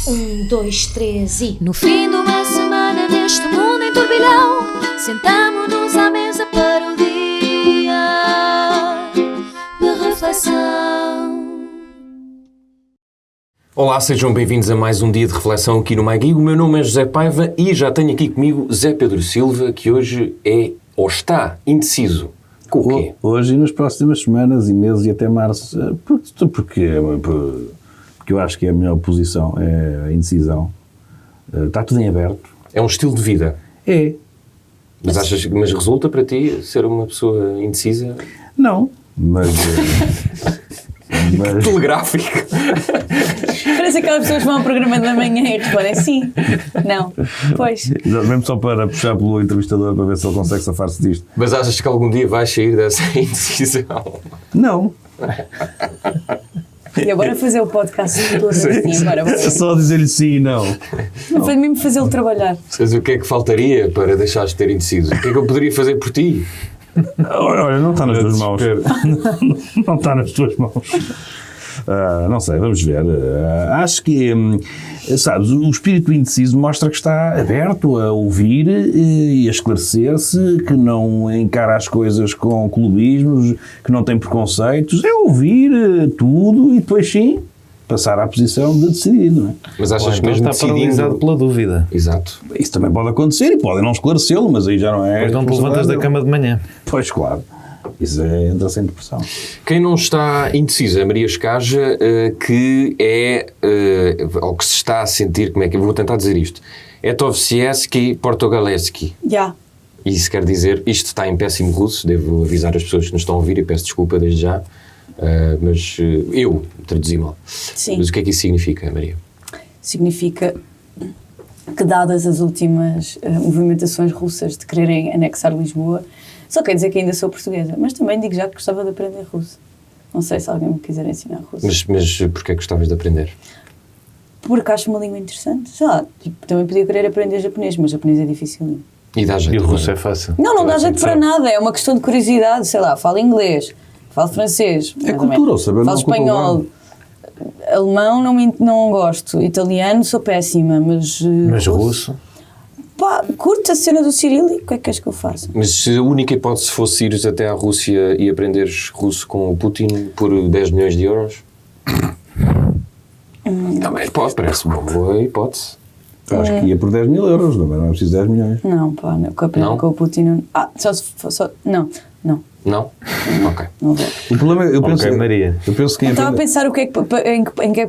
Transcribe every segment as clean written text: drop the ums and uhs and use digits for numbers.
2, 3 e... No fim de uma semana neste mundo em turbilhão, sentamo-nos à mesa para o dia de reflexão. Olá, sejam bem-vindos a mais um dia de reflexão aqui no MyGig. O meu nome é José Paiva e já tenho aqui comigo Zé Pedro Silva, que hoje é, ou está, indeciso. Com o quê? Hoje e nas próximas semanas e meses e até março, porque eu acho que é a melhor posição, é a indecisão. Está tudo em aberto. É um estilo de vida. É. Mas resulta para ti ser uma pessoa indecisa? Não, mas Telegráfico. Parece aquelas pessoas que vão ao programa da manhã e respondem sim, não, pois. mesmo só para puxar pelo entrevistador para ver se ele consegue safar-se disto. Mas achas que algum dia vais sair dessa indecisão? Não. E agora fazer o podcast todo assim, agora É só dizer-lhe sim e não. foi mesmo fazê-lo trabalhar. Sabes o que é que faltaria para deixares de ter indeciso? O que é que eu poderia fazer por ti? Olha, não está nas tuas mãos. Não está nas tuas mãos. Não sei, vamos ver. Acho que, sabes, o espírito indeciso mostra que está aberto a ouvir e a esclarecer-se, que não encara as coisas com clubismos, que não tem preconceitos. É ouvir tudo e depois sim passar à posição de decidir, não é? Mas achas que então mesmo está paralisado pela dúvida. Exato. Isso também pode acontecer e podem não esclarecê-lo, mas aí já não é... Depois não te levantas da cama de manhã. Pois, claro. Isso entra-se em depressão. Quem não está indeciso é Maria Escaja, que é, ou que se está a sentir, como é que eu vou tentar dizer isto, Etovsieski Portugaleski. Já. Isso quer dizer, isto está em péssimo russo, devo avisar as pessoas que nos estão a ouvir e peço desculpa desde já, mas eu traduzi mal. Sim. Mas o que é que isso significa, Maria? Significa que, dadas as últimas movimentações russas de quererem anexar Lisboa, só quer dizer que ainda sou portuguesa, mas também digo já que gostava de aprender russo. Não sei se alguém me quiser ensinar russo. Mas porquê é que gostavas de aprender? Porque acho uma língua interessante. Sei lá, tipo, também podia querer aprender japonês, mas japonês é difícil. E dá jeito. E o russo é fácil. Não dá jeito para nada, é uma questão de curiosidade. Sei lá, falo inglês, falo francês. É cultura, saber falo não espanhol. Alemão não gosto. Italiano sou péssima, mas russo? Pá, curto a cena do cirílico, o que é que queres que eu faça? Mas se a única hipótese fosse ires até à Rússia e aprenderes russo com o Putin por 10 milhões de euros? Também pode, parece uma boa hipótese. Acho que ia por 10 mil euros, não é preciso 10 milhões. Não, pá, não, que eu aprendo com o Putin... só se for... Não. Não? Ok. Não vou. O problema é, eu penso, Maria. Eu penso que Eu estava a pensar o que é que, em que é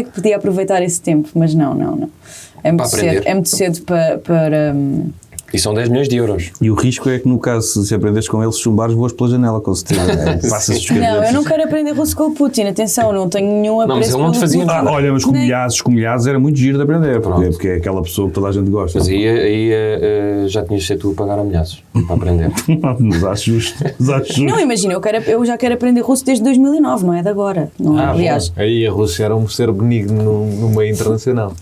que podia aproveitar esse tempo, mas não. É muito cedo para E são 10 milhões de euros. E o risco é que, no caso, se aprenderes com ele, se chumbares, voas pela janela, com certeza. Passas os Não, eu não quero aprender russo com o Putin, atenção, não tenho nenhum apreço. Não, mas ele não te fazia nada. Olha, mas com milhares era muito giro de aprender, porque é aquela pessoa que toda a gente gosta. Mas aí já tinhas de ser tu a pagar ameaças para aprender. Mas acho justo. Não, imagina, eu já quero aprender russo desde 2009, não é de agora. Não, aliás. Bom. Aí a Rússia era um ser benigno no meio internacional.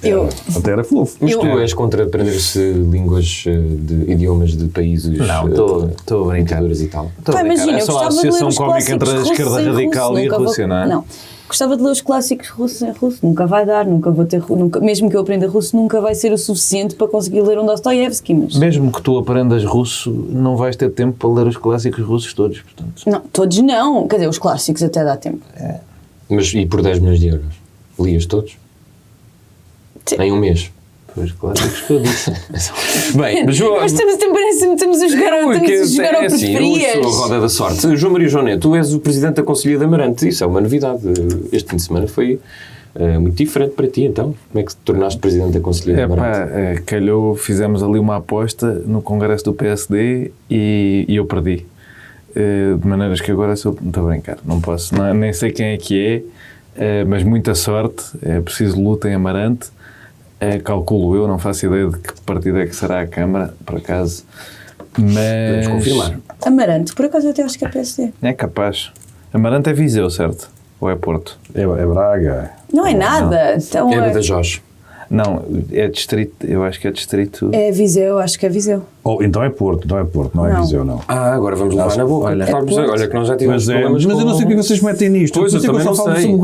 Até era fofo. Mas tu és contra aprender-se línguas de idiomas de países... Não, estou a brincar. E tal. Imagina, É eu só a gostava de ler associação os cómica entre a clássicos esquerda russos em radical russo, e a Rússia, não é? Não. Gostava de ler os clássicos russos em russo, nunca vai dar, nunca vou ter... mesmo que eu aprenda russo, nunca vai ser o suficiente para conseguir ler um Dostoiévski, mas... Mesmo que tu aprendas russo, não vais ter tempo para ler os clássicos russos todos, portanto... Não, todos não. Quer dizer, os clássicos até dá tempo. Mas e por 10 milhões de euros? Lias todos? Sim. Em um mês? Pois, clássicos que eu disse. Bem, mas estamos a jogar ao preferias. Eu sou a roda da sorte. João Maria João Neto, tu és o presidente da Conselhia de Amarante. Isso é uma novidade. Este fim de semana foi muito diferente para ti, então. Como é que te tornaste presidente da Conselhia de Amarante? Calhou, fizemos ali uma aposta no congresso do PSD e eu perdi. De maneiras que agora estou a brincar. Não posso, nem sei quem é que é, mas muita sorte. É preciso luta em Amarante. Calculo eu, não faço ideia de que partido é que será a Câmara, por acaso, mas... Podemos confirmar. Amarante, por acaso eu até acho que é PSD. É capaz. Amarante é Viseu, certo? Ou é Porto? É Braga. Não é nada. Então, É Badajoz. Não, é distrito, eu acho que é distrito. É Viseu, acho que é Viseu. Então é Porto, não é Não. Viseu, não. Agora vamos levar na boca. Olha, Olha que nós já tivemos Mas problemas eu não sei porque vocês metem nisto. Pois, eu também não sei.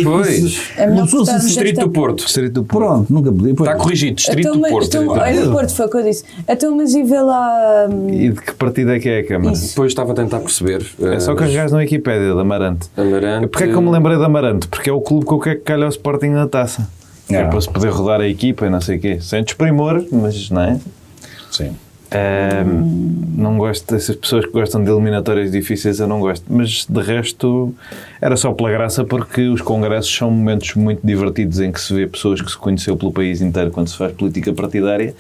Pois. É melhor cortarmos Distrito do Porto. Distrito do Porto. Pronto, nunca podia. Está corrigido, Distrito do Porto. Olha, do Porto foi o que eu disse. Então, mas e vê lá... E de que partido é que é a Câmara? Isso. Depois estava a tentar perceber. É só carregares na Wikipédia de Amarante. Amarante. Porquê é que eu me lembrei de Amarante? Porque é o clube que eu quero que calhe ao Sporting na taça. É para se poder rodar a equipa e não sei o quê. Sem desprimor, mas não é? Sim. Não gosto dessas pessoas que gostam de eliminatórias difíceis, eu não gosto. Mas de resto, era só pela graça, porque os congressos são momentos muito divertidos em que se vê pessoas que se conheceu pelo país inteiro quando se faz política partidária,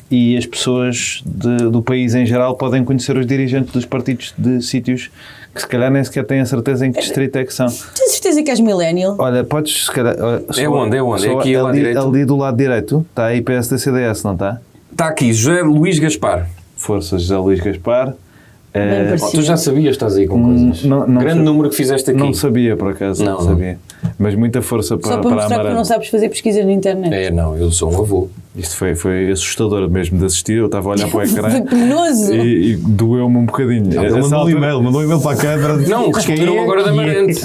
e as pessoas do país em geral podem conhecer os dirigentes dos partidos de sítios que se calhar nem sequer têm a certeza em que distrito é que são. Tens certeza que és millennial? Olha, podes se calhar... É onde? É aqui ao lado direito? Ali do lado direito está aí PSD-CDS, não está? Está aqui, José Luís Gaspar. Força, José Luís Gaspar. Tu já sabias, estás aí com coisas. Não Grande número que fizeste aqui. Não sabia, por acaso, não sabia. Mas muita força para Só para mostrar que tu Amarante. não sabes fazer pesquisas na internet. Não, eu sou um avô. Isto foi assustador mesmo de assistir. Eu estava a olhar para o ecrã Foi penoso. e doeu-me um bocadinho. Ele mandou um e-mail para a câmara. Não, responderam agora da Amarante.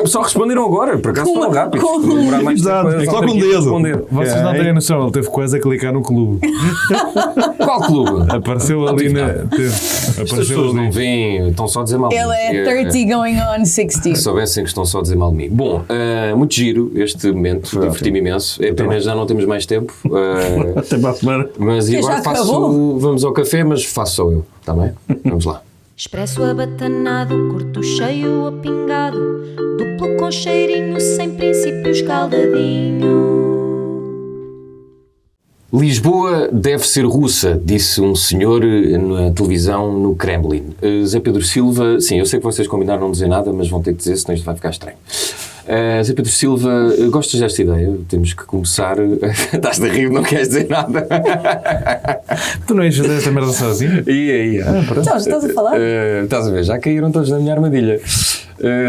Só responderam agora, por acaso foram rápidos. Com- Vou demorar mais tempo Exato, para só com aqui o dedo. responder. Vocês não têm noção, ele teve quase a clicar no clube. Qual clube? Apareceu ali na. As Apareceu pessoas não ali. veem, estão só a dizer mal de mim. Ele é 30 going on 60. Se soubessem que estão só a dizer mal de mim. Bom, muito giro este momento, diverti-me imenso. É pena já não temos mais tempo. Até para a semana. Mas Que agora já acabou. vamos ao café, mas faço só eu, está bem? Vamos lá. Expresso abatanado, curto cheio ou pingado, duplo com cheirinho, sem princípios caldadinho. Lisboa deve ser russa, disse um senhor na televisão no Kremlin. Zé Pedro Silva, sim, eu sei que vocês combinaram não dizer nada, mas vão ter que dizer, senão isto vai ficar estranho. Zé Pedro Silva, gostas desta ideia? Temos que começar. Estás de rir, não queres dizer nada? Tu não ias fazer esta merda sozinho? Ia. Então, já estás a falar? Estás a ver, já caíram todos na minha armadilha.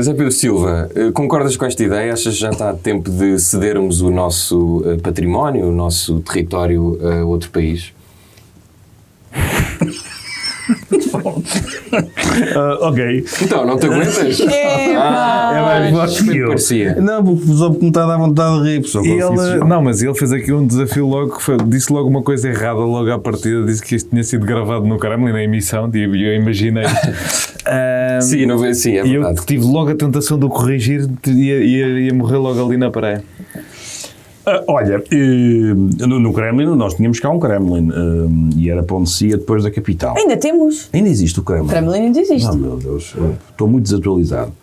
Zé Pedro Silva, concordas com esta ideia? Achas que já está tempo de cedermos o nosso património, o nosso território a outro país? Ok. Então, não te aguentas? É mais forte que eu. Parecia. Não, só porque me está a dar vontade de rir, pessoal. Mas ele fez aqui um desafio logo, disse logo uma coisa errada logo à partida, disse que isto tinha sido gravado no Kremlin, na emissão, e eu imaginei. Sim, é E eu verdade. tive logo a tentação de o corrigir, ia morrer logo ali na praia. Olha, no Kremlin, nós tínhamos cá um Kremlin e era para onde se ia depois da capital. Ainda temos. Ainda existe o Kremlin? O Kremlin ainda existe. Oh, meu Deus, estou muito desatualizado.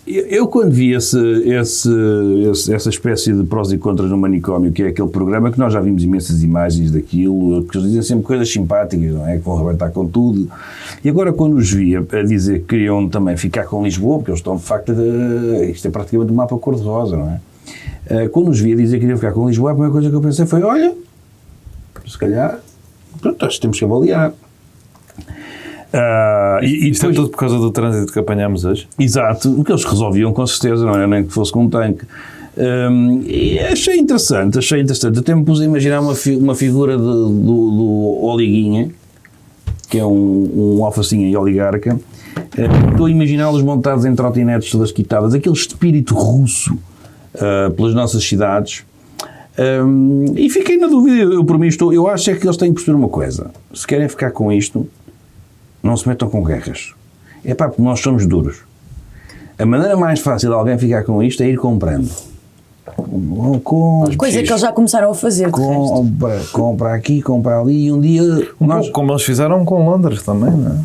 Eu quando vi essa espécie de prós e contras no manicômio, que é aquele programa que nós já vimos imensas imagens daquilo, que eles dizem sempre coisas simpáticas, não é? Que vão arrebentar com tudo. E agora quando os vi a dizer que queriam também ficar com Lisboa, porque eles estão de facto, isto é praticamente um mapa cor-de-rosa, não é? Quando os vi a dizer que queriam ficar com Lisboa, a primeira coisa que eu pensei foi, olha, se calhar, pronto, acho que temos que avaliar. E isto é tudo por causa do trânsito que apanhámos hoje? Exato, o que eles resolviam com certeza, não era nem que fosse com um tanque. E achei interessante. Até me pus a imaginar uma figura do Oliguinha, que é um alfacinha e oligarca. Estou a imaginá-los montados em trotinetes todas quitadas, aquele espírito russo pelas nossas cidades. E fiquei na dúvida, eu acho é que eles têm que perceber uma coisa: se querem ficar com isto, não se metam com guerras. É pá, porque nós somos duros. A maneira mais fácil de alguém ficar com isto é ir comprando. Coisa que eles já começaram a fazer. Compra aqui, compra ali, e um dia... Como eles fizeram com Londres também, não é?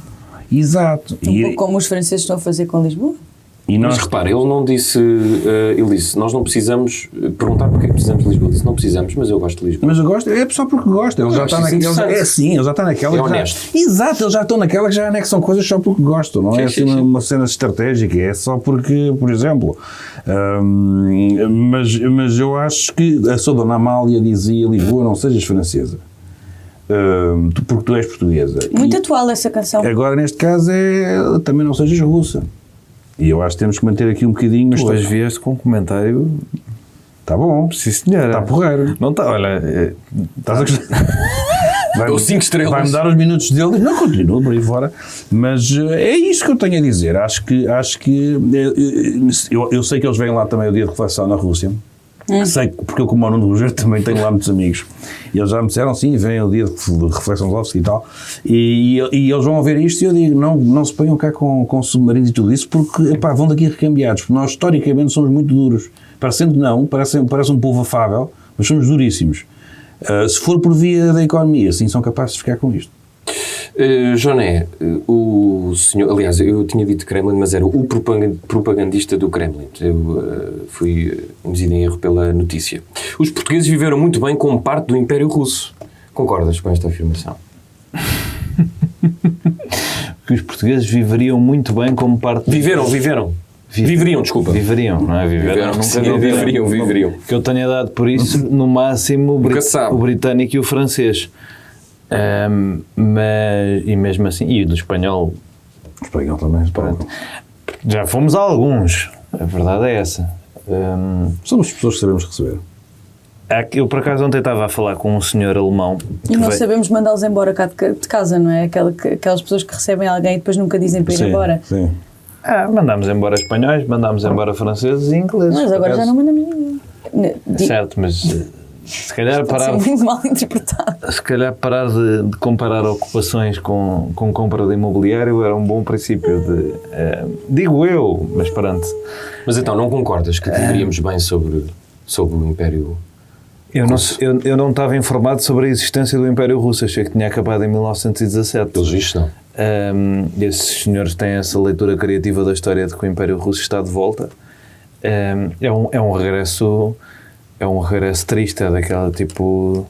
Exato. Um pouco como os franceses estão a fazer com Lisboa. E Mas repara, ele não disse, ele disse, nós não precisamos, perguntar porque é que precisamos de Lisboa, ele disse, não precisamos, mas eu gosto de Lisboa. Mas eu gosto, é só porque gosto. Ele já está naquela. É sim, ele já está naquela. É honesto. Exato, eles já estão naquela que já anexam coisas só porque gostam, não é assim uma cena estratégica, é só porque, por exemplo. Mas eu acho que a sua dona Amália dizia: Lisboa, não sejas francesa. Porque tu és portuguesa. Muito atual essa canção. Agora, neste caso, também não sejas russa. E eu acho que temos que manter aqui um bocadinho... Tu hoje vieste com um comentário Está bom. Sim, senhora. Está porreiro. Não está, olha... Estás a gostar? Ou 5 estrelas. Vai-me dar os minutos dele. Não, continua por aí fora. Mas é isso que eu tenho a dizer. Acho que eu sei que eles vêm lá também o dia de reflexão na Rússia. Sei, porque eu, como o Nuno Rogério, também tenho lá muitos amigos. E eles já me disseram, sim, vem o dia de reflexão de Lovski e tal. E eles vão ver isto e eu digo, não se ponham cá com submarinos e tudo isso, porque epá, vão daqui recambiados. Porque nós, historicamente, somos muito duros. Parecendo que não, parece um povo afável, mas somos duríssimos. Se for por via da economia, sim, são capazes de ficar com isto. Joné, o senhor, aliás, eu tinha dito Kremlin, mas era o propagandista do Kremlin. Eu fui induzido em erro pela notícia. Os portugueses viveram muito bem como parte do Império Russo. Concordas com esta afirmação? Que os portugueses viveriam muito bem como parte... Viveriam, desculpa. Viveriam, não é? Viveriam. Que eu tenha dado por isso, no máximo, o britânico e o francês. E mesmo assim, e do espanhol. O espanhol também. Já fomos a alguns, a verdade é essa. Somos pessoas que sabemos receber. Eu, por acaso, ontem estava a falar com um senhor alemão. E nós sabemos mandá-los embora cá de casa, não é? Aquelas pessoas que recebem alguém e depois nunca dizem para ir embora. Sim. Mandámos embora espanhóis, mandámos embora franceses e ingleses. Mas agora já não mandamos ninguém. Certo, mas se calhar parar... muito mal interpretado. Se calhar parar de comparar ocupações com compra de imobiliário era um bom princípio digo eu, mas pronto. Mas então, não concordas que viveríamos bem sobre o Império Russo? Eu não estava informado sobre a existência do Império Russo, achei que tinha acabado em 1917. Pelos vistos, não. Esses senhores têm essa leitura criativa da história de que o Império Russo está de volta. É um regresso triste, é daquela tipo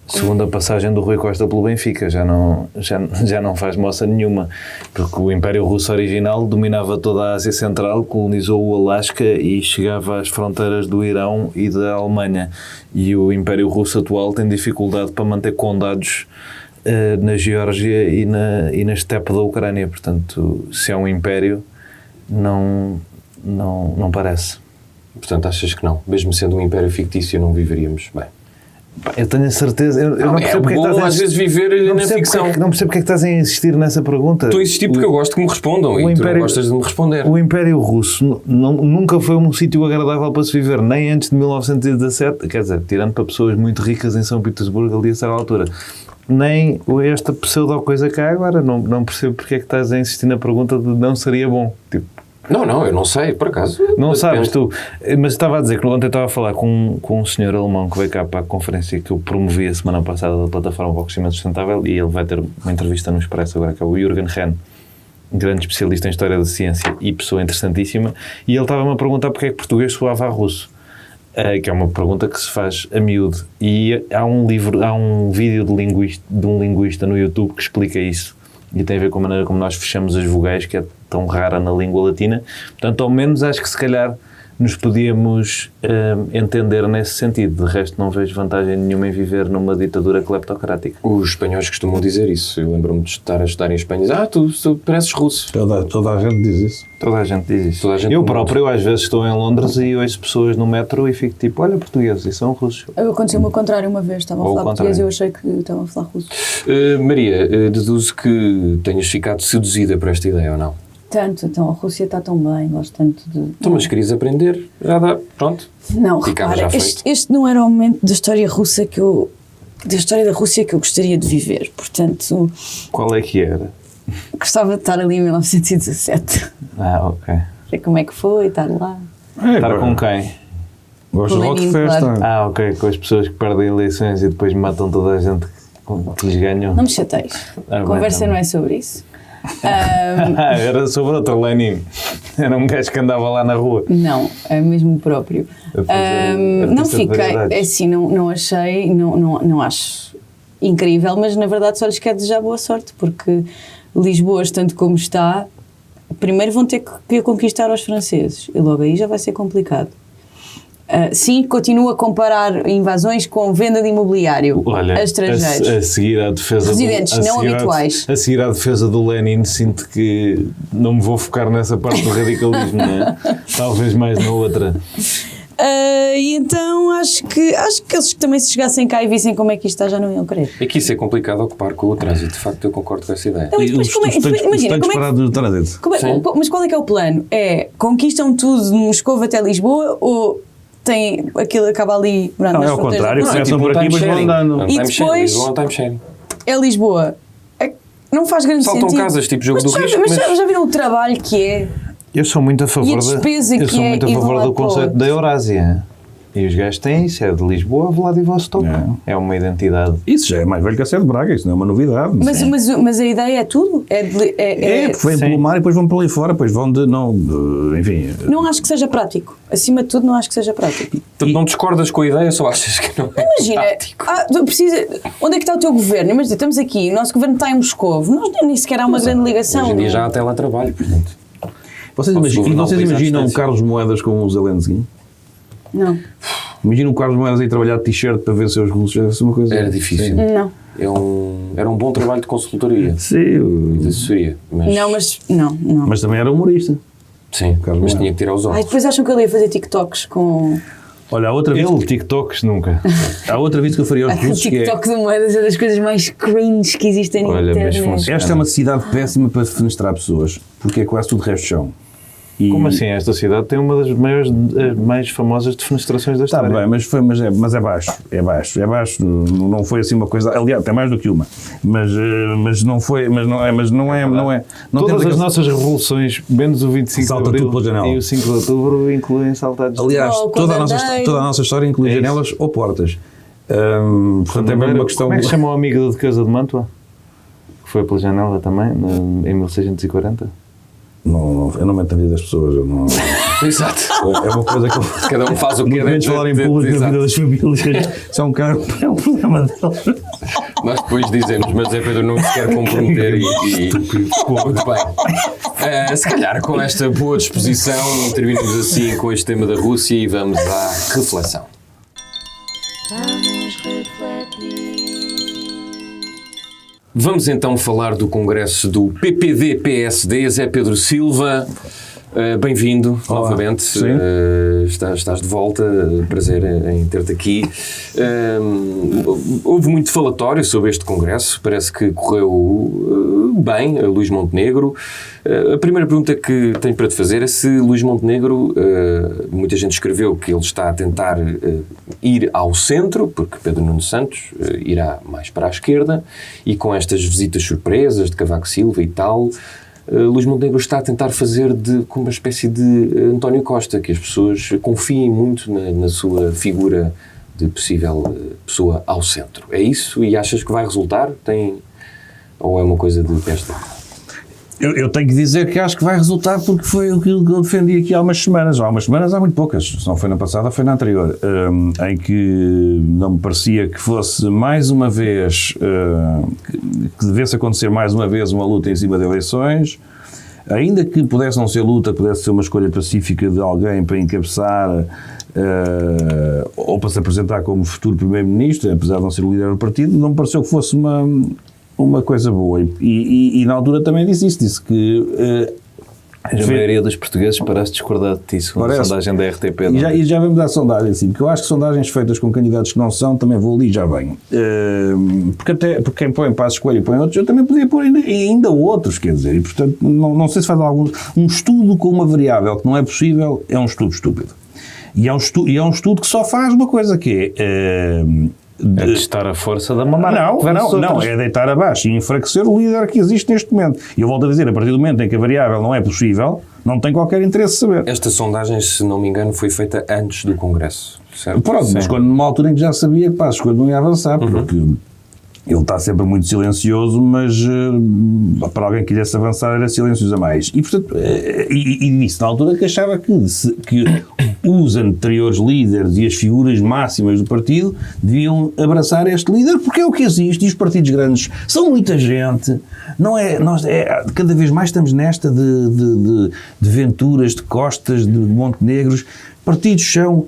segunda passagem do Rui Costa pelo Benfica, já não faz moça nenhuma, porque o Império Russo original dominava toda a Ásia Central, colonizou o Alasca e chegava às fronteiras do Irão e da Alemanha, e o Império Russo atual tem dificuldade para manter condados na Geórgia e na estepe da Ucrânia. Portanto, se é um império, não parece. Portanto, achas que não? Mesmo sendo um império fictício, não viveríamos bem? Eu tenho a certeza. Eu não percebo porque bom às vezes viver na ficção. Não percebo porque é que estás a insistir nessa pergunta. Estou a insistir porque eu gosto que me respondam e tu não gostas de me responder. O Império Russo nunca foi um sítio agradável para se viver, nem antes de 1917, quer dizer, tirando para pessoas muito ricas em São Petersburgo ali a essa altura. Nem esta pseudo-coisa cá agora. Não percebo porque é que estás a insistir na pergunta de não seria bom. Tipo, não, eu não sei, por acaso. Não sabes tu. Mas estava a dizer que ontem estava a falar com um senhor alemão que veio cá para a conferência que eu promovi a semana passada da Plataforma para o Crescimento Sustentável, e ele vai ter uma entrevista no Expresso agora, que é o Jürgen Henn, grande especialista em História da Ciência e pessoa interessantíssima, e ele estava-me a perguntar porque é que português soava a russo. Que é uma pergunta que se faz a miúdo. E há um vídeo de um linguista no YouTube que explica isso. E tem a ver com a maneira como nós fechamos as vogais, que é tão rara na língua latina. Portanto, ao menos acho que se calhar nos podíamos entender nesse sentido. De resto, não vejo vantagem nenhuma em viver numa ditadura cleptocrática. Os espanhóis costumam dizer isso. Eu lembro-me de estar a estudar em Espanha e dizer, tu pareces russo. Toda a gente diz isso. Toda a gente diz isso. Eu próprio, às vezes, estou em Londres e ouço pessoas no metro e fico tipo, olha, portugueses, e são russos. Aconteceu-me o contrário uma vez, estavam a falar português e eu achei que estavam a falar russo. Maria, deduzo que tenhas ficado seduzida por esta ideia, ou não? Tanto, então a Rússia está tão bem, gosto tanto de... Então, mas querias aprender, já dá, pronto. Não, repara, este não era o momento da história russa da história da Rússia que eu gostaria de viver, portanto... Qual é que era? Gostava de estar ali em 1917. Ok. Ver como é que foi, estar lá. Estar com quem? Gosto de rock festa. Claro. Ok, com as pessoas que perdem eleições e depois matam toda a gente que lhes ganham. Não me chateis. A conversa não é sobre isso. Era sobre outro Lenin. Era um gajo que andava lá na rua. Não, é mesmo o próprio. Não fiquei, assim, não achei, não acho incrível, mas na verdade só lhes quero desejar boa sorte, porque Lisboa, tanto como está, primeiro vão ter que conquistar os franceses e logo aí já vai ser complicado. Sim, continuo a comparar invasões com venda de imobiliário a estrangeiros. A seguir à defesa residentes não habituais. A seguir à defesa do Lenin, sinto que não me vou focar nessa parte do radicalismo, não é? Talvez mais na outra. E então acho que eles também, se chegassem cá e vissem como é que isto está, já não iam querer. É que isso é complicado ocupar com o trânsito. De facto, eu concordo com essa ideia. Então, mas como é, imagina, como é parados de trânsito. mas qual é que é o plano? Conquistam tudo de Moscou até Lisboa ou tem aquilo acaba ali? Não, é ao contrário, começam por aqui e depois vão andando. E depois é Lisboa. Não faz grande Saltam sentido. casas, tipo jogo mas do risco. Mas já viram o trabalho que é? Eu sou muito a favor, E a despesa que é ir de um lado do para o conceito outro. da Eurásia. E os gajos têm isso, é de Lisboa a Vladivostok. É uma identidade. Isso já é mais velho que a Sé de Braga, isso não é uma novidade. Mas a ideia é tudo? Porque vêm pelo mar e depois vão para ali fora, depois vão enfim... Não acho que seja prático. Acima de tudo, não acho que seja prático. Não discordas com a ideia, só achas que não é Imagina, prático? onde é que está o teu governo? Imagina, estamos aqui, o nosso governo está em Moscovo, nem sequer há uma grande ligação. Hoje em dia já há teletrabalho, portanto. Vocês imaginam o Carlos Moedas com o Zelensky? Não. Imagina o Carlos Moedas aí trabalhar de t-shirt para vencer os russos, deve ser uma coisa... Era difícil. Não. Era um bom trabalho de consultoria. Sim. De assessoria. Não. Mas também era humorista. Sim, Carlos mas Moedas. tinha que tirar os Ai, olhos. depois acham que ele ia fazer TikToks com... Olha, há outra vez... TikToks nunca. Há outra vez que eu faria aos O russos que é... TikTok de moedas é das coisas mais cringe que existem na Olha, mas internet. funciona. Esta é uma cidade péssima para defenestrar pessoas, porque é quase tudo resto de chão. E... Como assim? Esta cidade tem uma das mais famosas defenestrações da Está história. bem, mas é baixo, não foi assim uma coisa, aliás, tem mais do que uma, mas não é. Todas as nossas revoluções, menos o 25 Salta de tudo pela Abril janela. e o 5 de Outubro, incluem saltados. Aliás, Oh, toda a Bandeira. nossa história inclui janelas ou portas. Portanto, é mesmo uma questão... Como é que se chama o amigo da Duquesa de Mantua? Que foi pela janela também, em 1640? Eu não meto a vida das pessoas, eu não... Exato. É uma coisa que eu... Cada um faz o que Não quer. queremos falar em público na vida das famílias. Isso é um problema delas. Nós depois dizemos, mas é Pedro não se quer comprometer e muito bem. Se calhar com esta boa disposição terminamos assim com este tema da Rússia e vamos à reflexão. Vamos refletir. Vamos então falar do congresso do PPD-PSD. Zé Pedro Silva, bem-vindo novamente. Estás de volta, prazer em ter-te aqui. Houve muito falatório sobre este congresso, parece que correu bem a Luís Montenegro. A primeira pergunta que tenho para te fazer é se Luís Montenegro, muita gente escreveu que ele está a tentar ir ao centro, porque Pedro Nuno Santos irá mais para a esquerda, e com estas visitas surpresas de Cavaco Silva e tal, Luís Montenegro está a tentar fazer como uma espécie de António Costa, que as pessoas confiem muito na sua figura de possível pessoa ao centro. É isso? E achas que vai resultar? Ou é uma coisa de testa? Eu tenho que dizer que acho que vai resultar, porque foi aquilo que eu defendi aqui há umas semanas. Há muito poucas. Se não foi na passada, foi na anterior. Em que não me parecia que fosse mais uma vez, que devesse acontecer mais uma vez uma luta em cima de eleições, ainda que pudesse não ser luta, pudesse ser uma escolha pacífica de alguém para encabeçar ou para se apresentar como futuro primeiro-ministro, apesar de não ser o líder do partido, não me pareceu que fosse uma coisa boa. E na altura também disse que... A maioria dos portugueses parece discordar de ti, segundo a sondagem da RTP. E já vamos à sondagem, assim, porque eu acho que sondagens feitas com candidatos que não são, também vou ali já bem. Porque quem põe Passos Coelho e põe outros, eu também podia pôr ainda outros, quer dizer, e portanto, não sei se faz um estudo com uma variável que não é possível, é um estudo estúpido. E é um estudo que só faz uma coisa, que é... testar a força da mamada. Não, é deitar abaixo e enfraquecer o líder que existe neste momento. E eu volto a dizer, a partir do momento em que a variável não é possível, não tem qualquer interesse de saber. Esta sondagem, se não me engano, foi feita antes do Congresso, certo? Pronto, mas quando numa altura em que já sabia que as coisas não iam avançar, porque ele está sempre muito silencioso, mas para alguém que quisesse avançar era silencioso a mais. E, portanto, e disse na altura que achava que os anteriores líderes e as figuras máximas do partido deviam abraçar este líder, porque é o que existe, e os partidos grandes são muita gente, cada vez mais estamos nesta de Venturas, de Costas, de Montenegros. Partidos são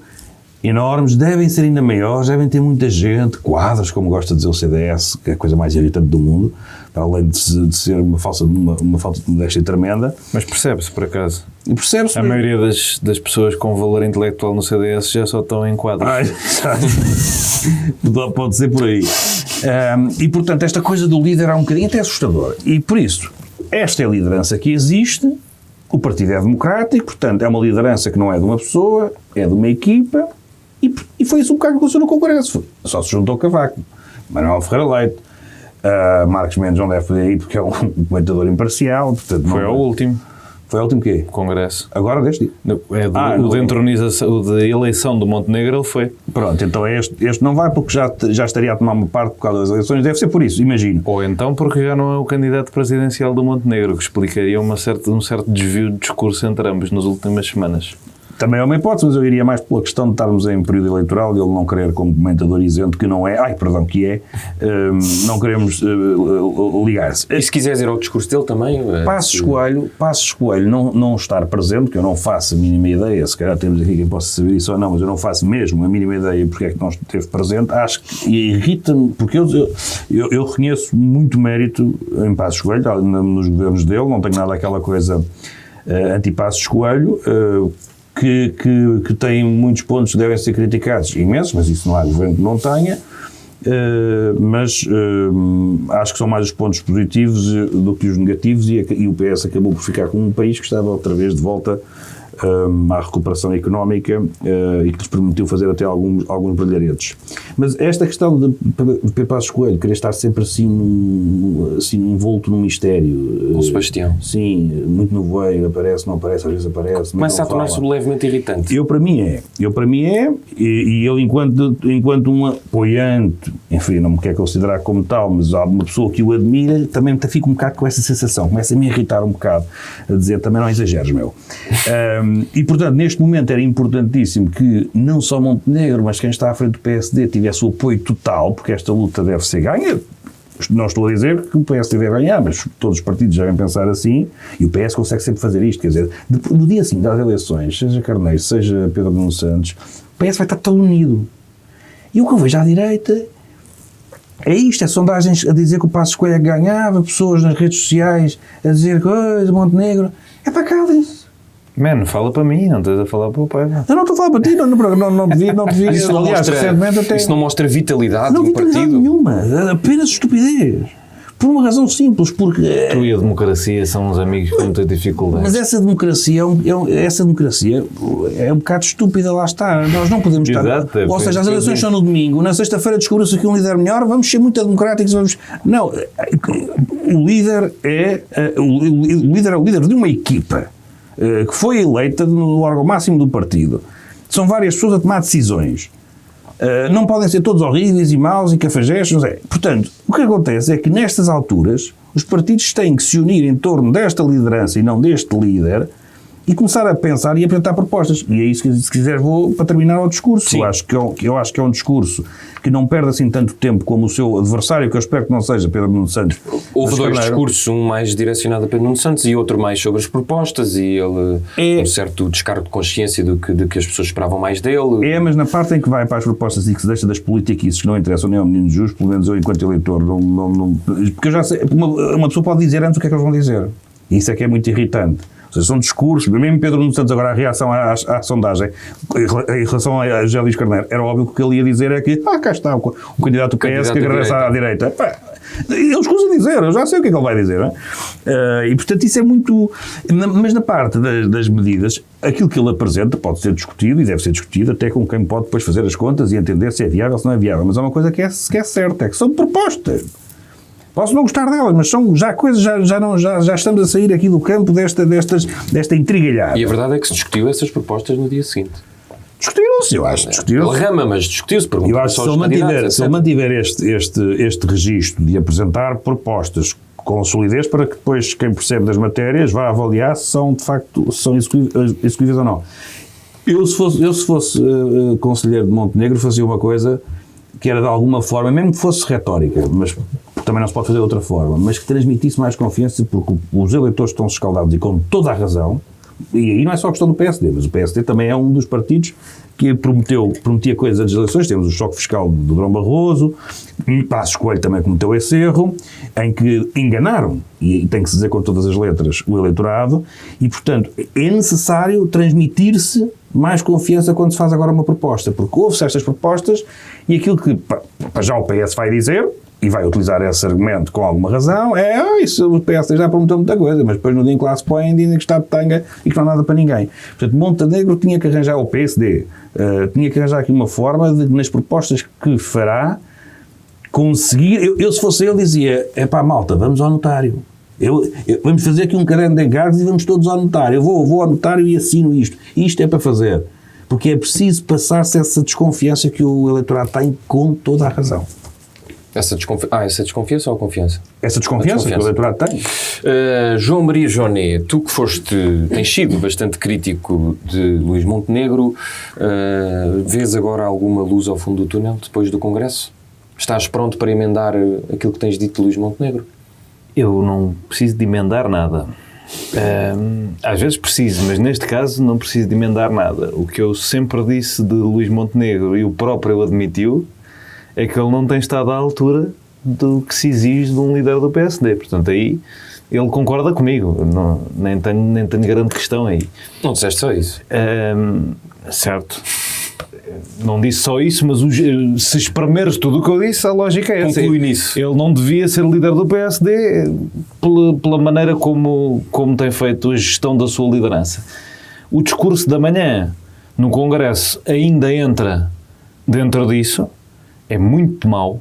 enormes, devem ser ainda maiores, devem ter muita gente, quadros, como gosta de dizer o CDS, que é a coisa mais irritante do mundo, além de ser uma falta de modéstia tremenda. Mas percebe-se, por acaso? E percebe-se. A maioria das pessoas com valor intelectual no CDS já só estão em quadros. Pode ser por aí. E, portanto, esta coisa do líder é um bocadinho até assustadora. E, por isso, esta é a liderança que existe, o partido é democrático, portanto, é uma liderança que não é de uma pessoa, é de uma equipa, e foi isso um bocado que aconteceu no Congresso. Só se juntou Cavaco, Manuel Ferreira Leite, Marcos Mendes não deve poder ir porque é um comentador imparcial. Portanto, foi ao último. Foi ao último quê? Congresso. Agora deste? O de entronização, o de eleição do Montenegro, ele foi. Pronto, então este não vai porque já estaria a tomar uma parte por causa das eleições, deve ser por isso, imagino. Ou então porque já não é o candidato presidencial do Montenegro, que explicaria um certo desvio de discurso entre ambos nas últimas semanas. Também é uma hipótese, mas eu iria mais pela questão de estarmos em período eleitoral e ele não querer, como comentador isento, que não é, não queremos ligar-se. E se quiseres ir ao discurso dele também... Passos Coelho não estar presente, que eu não faço a mínima ideia, se calhar temos aqui quem possa saber isso ou não, mas eu não faço mesmo a mínima ideia porque é que não esteve presente, acho que irrita-me, porque eu reconheço muito mérito em Passos Coelho, nos governos dele, não tenho nada aquela coisa anti-Passos Coelho, que tem muitos pontos que devem ser criticados, imensos, mas isso não há governo que não tenha, mas acho que são mais os pontos positivos do que os negativos e o PS acabou por ficar com um país que estava outra vez de volta à recuperação económica e que lhes permitiu fazer até alguns brilharetes. Mas esta questão de Passos Coelho querer estar sempre assim envolto num mistério. O Sebastião. Sim, muito nevoeiro, aparece, não aparece, às vezes aparece. Começa a tornar-se levemente irritante. Eu para mim é, e ele enquanto um apoiante, enfim, não me quer considerar como tal, mas há uma pessoa que o admira, também fico um bocado com essa sensação, começa a me irritar um bocado, a dizer, também não exageres, meu. E, portanto, neste momento era importantíssimo que não só Montenegro, mas quem está à frente do PSD tivesse o apoio total, porque esta luta deve ser ganha. Não estou a dizer que o PSD deve ganhar, mas todos os partidos devem pensar assim, e o PS consegue sempre fazer isto, quer dizer, no dia assim das eleições, seja Carneiro, seja Pedro Nuno Santos, o PS vai estar todo unido. E o que eu vejo à direita é isto, é sondagens a dizer que o Passos Coelho ganhava, pessoas nas redes sociais a dizer coisa, Montenegro, é para cá, Mano, fala para mim, não estás a falar para o pai. Eu não estou a falar para ti, não devia. Isso não aliás, recentemente até... Isso não mostra vitalidade não, do vitalidade partido? nenhuma, apenas estupidez. Por uma razão simples, porque... Tu e a democracia são uns amigos com muita dificuldade. Mas essa democracia é um bocado estúpida, lá está. Nós não podemos estar... Exato, ou seja, as eleições são no domingo, na sexta-feira descobriu-se aqui um líder melhor, vamos ser muito democráticos, Não, o líder é o líder de uma equipa que foi eleita no órgão máximo do partido. São várias pessoas a tomar decisões. Não podem ser todos horríveis e maus e cafajestes. Portanto, o que acontece é que nestas alturas os partidos têm que se unir em torno desta liderança e não deste líder e começar a pensar e apresentar propostas. E é isso que, se quiser, vou para terminar o discurso. Eu acho que é um discurso que não perde assim tanto tempo como o seu adversário, que eu espero que não seja Pedro Nuno Santos. Houve dois discursos, um mais direcionado a Pedro Nuno Santos e outro mais sobre as propostas, e ele um certo descargo de consciência do que as pessoas esperavam mais dele. Mas na parte em que vai para as propostas e que se deixa das políticas que não interessam nem ao menino justo, pelo menos eu enquanto eleitor, porque eu já sei, uma pessoa pode dizer antes o que é que eles vão dizer. E isso é que é muito irritante. Ou seja, são discursos, mesmo Pedro Nuno Santos, agora a reação à sondagem em relação a José Luís Carneiro, era óbvio que o que ele ia dizer é que, cá está, o candidato do PS que regressa à direita. Ele escusa dizer, eu já sei o que é que ele vai dizer. Não é? E portanto isso é muito... Mas na parte das medidas, aquilo que ele apresenta pode ser discutido e deve ser discutido até com quem pode depois fazer as contas e entender se é viável ou se não é viável. Mas há uma coisa que é certa, é que são propostas. Posso não gostar delas, mas são já coisas, já estamos a sair aqui do campo desta intrigalhada. E a verdade é que se discutiu essas propostas no dia seguinte. Discutiram-se, eu acho. Pela rama, mas discutiu-se. Eu acho que se ele mantiver este registro de apresentar propostas com solidez para que depois quem percebe das matérias vá avaliar se são, de facto, executíveis ou não. Eu se fosse conselheiro de Montenegro, fazia uma coisa que era de alguma forma, mesmo que fosse retórica, mas também não se pode fazer de outra forma, mas que transmitisse mais confiança, porque os eleitores estão escaldados e com toda a razão, e aí não é só a questão do PSD, mas o PSD também é um dos partidos que prometia coisas antes das eleições. Temos o choque fiscal do Durão Barroso, Passos Coelho também cometeu esse erro, em que enganaram, e tem que se dizer com todas as letras, o eleitorado, e, portanto, é necessário transmitir-se mais confiança quando se faz agora uma proposta, porque houve-se estas propostas e aquilo que já o PS vai dizer, e vai utilizar esse argumento com alguma razão, isso o PS já prometeu muita coisa, mas depois no dia em que lá se põe dizem que está de tanga e que não há nada para ninguém. Portanto, Montenegro tinha que arranjar, o PSD, tinha que arranjar aqui uma forma de, nas propostas que fará, conseguir... Eu se fosse ele dizia, malta, vamos ao notário. Vamos fazer aqui um caderno de encargos e vamos todos ao notário. Eu vou ao notário e assino isto. Isto é para fazer. Porque é preciso passar-se essa desconfiança que o eleitorado tem com toda a razão. Essa desconfiança ou confiança? Essa desconfiança que o eleitorado tem. João Maria Joné, tu que tens sido bastante crítico de Luís Montenegro, vês agora alguma luz ao fundo do túnel depois do Congresso? Estás pronto para emendar aquilo que tens dito de Luís Montenegro? Eu não preciso de emendar nada. Às vezes preciso, mas neste caso não preciso de emendar nada. O que eu sempre disse de Luís Montenegro, e o próprio admitiu, é que ele não tem estado à altura do que se exige de um líder do PSD. Portanto, aí ele concorda comigo. Nem tenho grande questão aí. Não disseste só isso. Certo. Não disse só isso, mas se espremeres tudo o que eu disse, a lógica é essa. Conclui nisso. Ele não devia ser líder do PSD pela maneira como tem feito a gestão da sua liderança. O discurso da manhã no Congresso ainda entra dentro disso. É muito mau.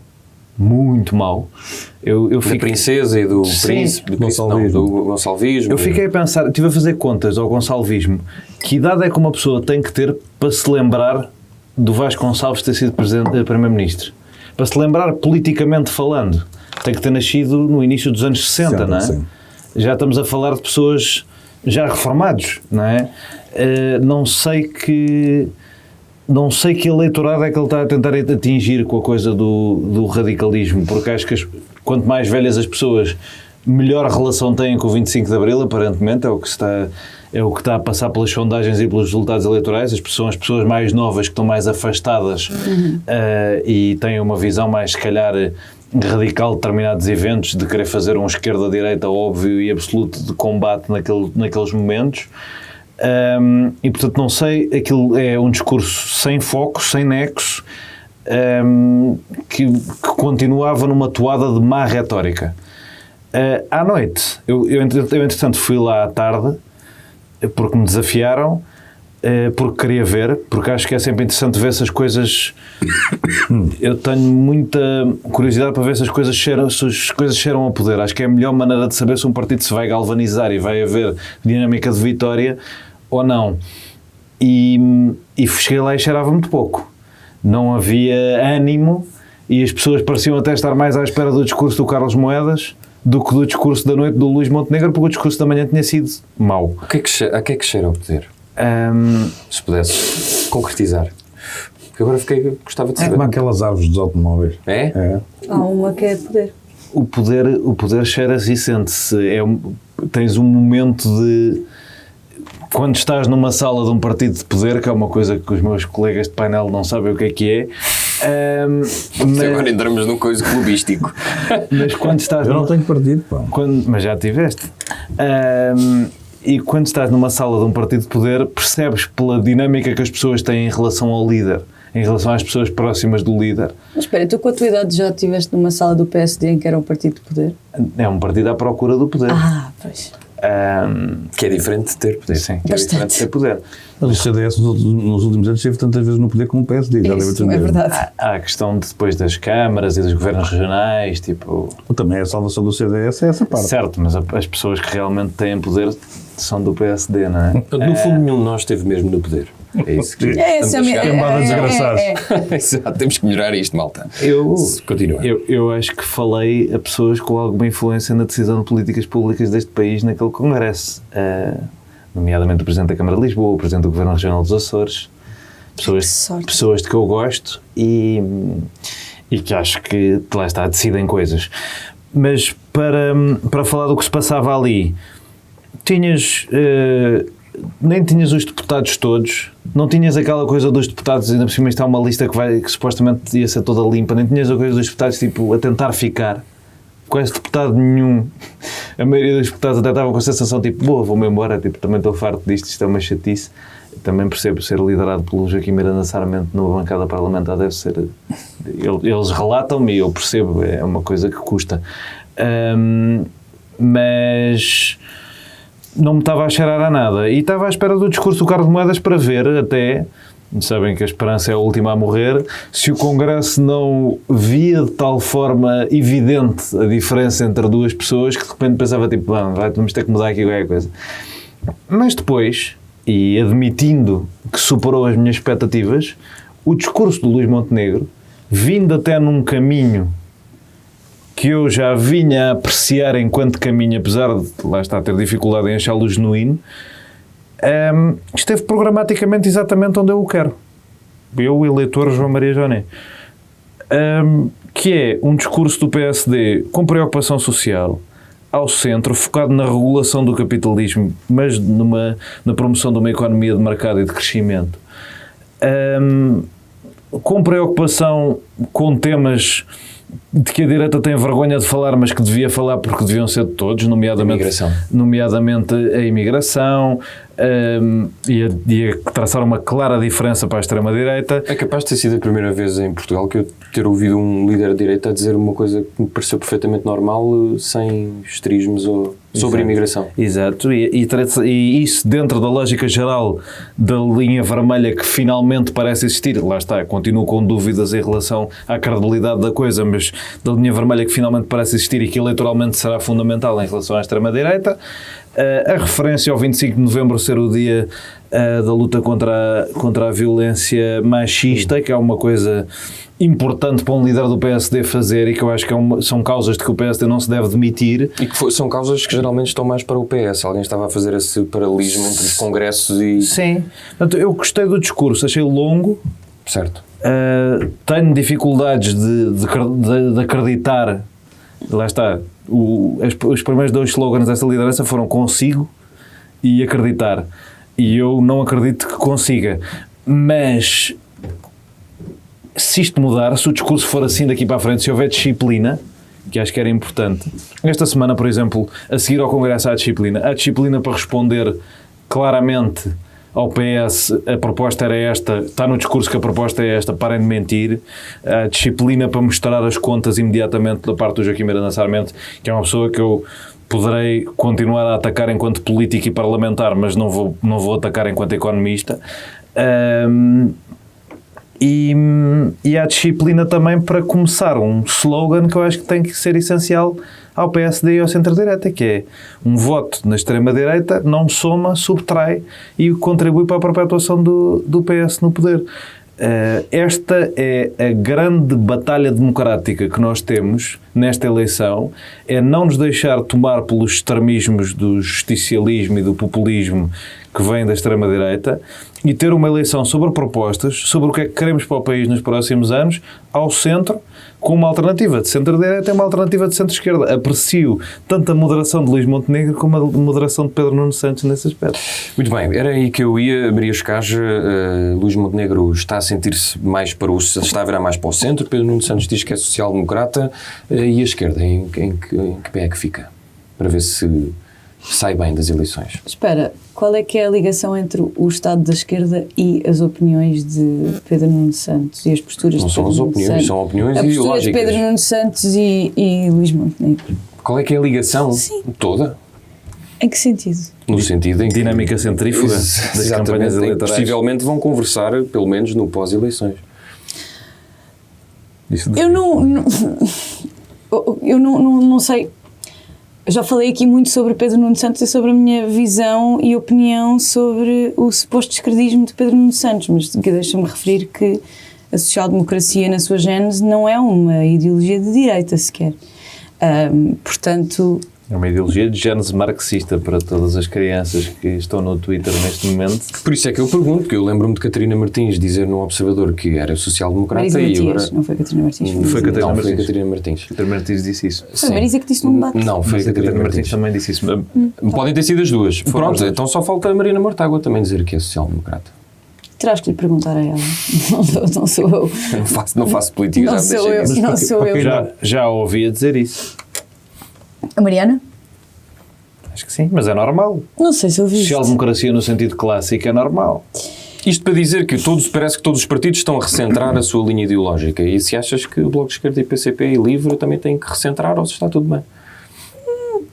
Muito mau. Da princesa e do príncipe, do gonçalvismo. Eu fiquei a pensar, estive a fazer contas ao gonçalvismo. Que idade é que uma pessoa tem que ter para se lembrar do Vasco Gonçalves ter sido primeiro-ministro? Para se lembrar politicamente falando, tem que ter nascido no início dos anos 60, não é? Sim. Já estamos a falar de pessoas já reformados, não é? Não sei que eleitorado é que ele está a tentar atingir com a coisa do radicalismo, porque acho que quanto mais velhas as pessoas, melhor relação têm com o 25 de Abril, aparentemente, é o que está a passar pelas sondagens e pelos resultados eleitorais. São as pessoas mais novas que estão mais afastadas e têm uma visão mais, se calhar, radical de determinados eventos, de querer fazer um esquerda-direita óbvio e absoluto de combate naqueles momentos. E portanto não sei, aquilo é um discurso sem foco, sem nexo, que continuava numa toada de má retórica. À noite, eu entretanto fui lá à tarde, porque me desafiaram, porque queria ver, porque acho que é sempre interessante ver se as coisas... Eu tenho muita curiosidade para ver se as coisas cheiram a poder. Acho que é a melhor maneira de saber se um partido se vai galvanizar e vai haver dinâmica de vitória ou não. E cheguei lá e cheirava muito pouco. Não havia ânimo e as pessoas pareciam até estar mais à espera do discurso do Carlos Moedas do que do discurso da noite do Luís Montenegro, porque o discurso da manhã tinha sido mau. A que é que cheira ao poder? Se pudesse concretizar. Porque agora gostava de saber. É como aquelas árvores dos automóveis. É? Há uma que é poder. O poder cheira-se e sente-se. Tens um momento de... Quando estás numa sala de um partido de poder, que é uma coisa que os meus colegas de painel não sabem o que é. Mas agora entramos num coisa clubístico. Mas quando estás... Eu não tenho partido, pá. Mas já tiveste. E quando estás numa sala de um partido de poder, percebes pela dinâmica que as pessoas têm em relação ao líder, em relação às pessoas próximas do líder. Mas espera, tu com a tua idade já estiveste numa sala do PSD em que era um partido de poder? É um partido à procura do poder. Pois. Que é diferente de ter poder. Sim, que é diferente de ter poder. Mas o CDS nos últimos anos esteve tantas vezes no poder como o PSD. Isso, é verdade. Há a questão depois das câmaras e dos governos regionais, tipo... Também a salvação do CDS é essa parte. Certo, mas as pessoas que realmente têm poder são do PSD, não é? No fundo, nenhum de nós esteve mesmo no poder. É isso que temos que melhorar isto, malta. Continua. Eu acho que falei a pessoas com alguma influência na decisão de políticas públicas deste país naquele congresso, nomeadamente o Presidente da Câmara de Lisboa, o Presidente do Governo Regional dos Açores, pessoas de que eu gosto e que acho que lá está, decidem coisas. Mas para falar do que se passava ali, tinhas nem tinhas os deputados todos, não tinhas aquela coisa dos deputados, ainda por cima está uma lista que supostamente ia ser toda limpa, nem tinhas a coisa dos deputados tipo a tentar ficar, quase deputado nenhum. A maioria dos deputados até estavam com a sensação tipo, boa, vou-me embora, tipo, também estou farto disto, isto é uma chatice. Também percebo ser liderado pelo Joaquim Miranda Sarmento numa bancada parlamentar deve ser... Eles relatam-me e eu percebo, é uma coisa que custa. Mas não me estava a cheirar a nada. E estava à espera do discurso do Carlos Moedas para ver até... Sabem que a esperança é a última a morrer. Se o Congresso não via de tal forma evidente a diferença entre duas pessoas que de repente pensava tipo, vamos ter que mudar aqui qualquer coisa. Mas depois... e admitindo que superou as minhas expectativas, o discurso do Luís Montenegro, vindo até num caminho que eu já vinha a apreciar enquanto caminho, apesar de lá estar a ter dificuldade em achá-lo genuíno, esteve programaticamente exatamente onde eu o quero. Eu, o eleitor João Maria Joné. Que é um discurso do PSD com preocupação social, ao centro, focado na regulação do capitalismo, mas na promoção de uma economia de mercado e de crescimento. Com preocupação com temas de que a direita tem vergonha de falar, mas que devia falar porque deviam ser de todos, nomeadamente a imigração, e a traçar uma clara diferença para a extrema-direita. É capaz de ter sido a primeira vez em Portugal que eu ter ouvido um líder de direita a dizer uma coisa que me pareceu perfeitamente normal, sem esterismos sobre a imigração. Exato, e isso dentro da lógica geral da linha vermelha que finalmente parece existir, lá está, continuo com dúvidas em relação à credibilidade da coisa, mas da linha vermelha que finalmente parece existir e que eleitoralmente será fundamental em relação à extrema-direita. A referência ao 25 de novembro ser o dia da luta contra a violência machista, que é uma coisa importante para um líder do PSD fazer e que eu acho que são causas de que o PSD não se deve demitir. E que são causas que geralmente estão mais para o PS. Alguém estava a fazer esse paralelismo entre os congressos e... Sim. Portanto, eu gostei do discurso, achei longo. Certo. Tenho dificuldades de acreditar, lá está, os primeiros 2 slogans dessa liderança foram consigo e acreditar. E eu não acredito que consiga. Mas se isto mudar, se o discurso for assim daqui para a frente, se houver disciplina, que acho que era importante. Esta semana, por exemplo, a seguir ao Congresso há disciplina para responder claramente ao PS, a proposta era esta, está no discurso que a proposta é esta, parem de mentir. A disciplina para mostrar as contas imediatamente da parte do Joaquim Miranda Sarmento, que é uma pessoa que eu poderei continuar a atacar enquanto político e parlamentar, mas não vou atacar enquanto economista. E há disciplina também para começar um slogan que eu acho que tem que ser essencial ao PSD e ao centro-direita, que é um voto na extrema-direita não soma, subtrai e contribui para a perpetuação do PS no poder. Esta é a grande batalha democrática que nós temos nesta eleição, é não nos deixar tomar pelos extremismos do justicialismo e do populismo que vem da extrema-direita e ter uma eleição sobre propostas, sobre o que é que queremos para o país nos próximos anos, ao centro, com uma alternativa de centro-direita e uma alternativa de centro-esquerda. Aprecio tanto a moderação de Luís Montenegro como a moderação de Pedro Nuno Santos nesse aspecto. Muito bem, era aí que eu ia, Maria Escaja. Luís Montenegro está a sentir-se mais está a virar mais para o centro, Pedro Nuno Santos diz que é social-democrata, e a esquerda, em que pé é que fica? Para ver se sai bem das eleições. Espera, qual é que é a ligação entre o Estado da esquerda e as opiniões de Pedro Nuno Santos e as posturas não de Pedro são Nuno opiniões, Santos? são opiniões a ideológicas. A postura de Pedro Nuno Santos e Luís Montenegro. Qual é que é a ligação? Sim. Toda? Em que sentido? No sentido em que... Dinâmica centrífuga das campanhas eleitorais. Possivelmente vão conversar, pelo menos no pós-eleições. Eu não sei. Eu já falei aqui muito sobre Pedro Nuno Santos e sobre a minha visão e opinião sobre o suposto descredismo de Pedro Nuno Santos, mas deixa-me referir que a social-democracia na sua gênese não é uma ideologia de direita sequer. Portanto... É uma ideologia de gênese marxista para todas as crianças que estão no Twitter neste momento. Por isso é que eu pergunto, porque eu lembro-me de Catarina Martins dizer no Observador que era social-democrata Marisa e Matias, agora... não foi Catarina Martins. Foi Catarina Não, foi Martins. Catarina Martins. Catarina Martins disse isso. Foi a Marisa que disse num debate. Não, foi Mas a Catarina Martins. também disse isso. Podem ter sido as duas. Foram Pronto, as duas. então só falta a Marina Mortágua também dizer que é social-democrata. Terás que lhe perguntar a ela. Não sou eu. Não faço política, Não já me sou deixei eu. disso. Não sou eu. Já ouvi a dizer isso. A Mariana? Acho que sim, mas é normal. Não sei se eu vi isto. Social-democracia no sentido clássico é normal. Isto para dizer que parece que todos os partidos estão a recentrar a sua linha ideológica. E se achas que o Bloco de Esquerda e PCP e Livre também têm que recentrar ou se está tudo bem?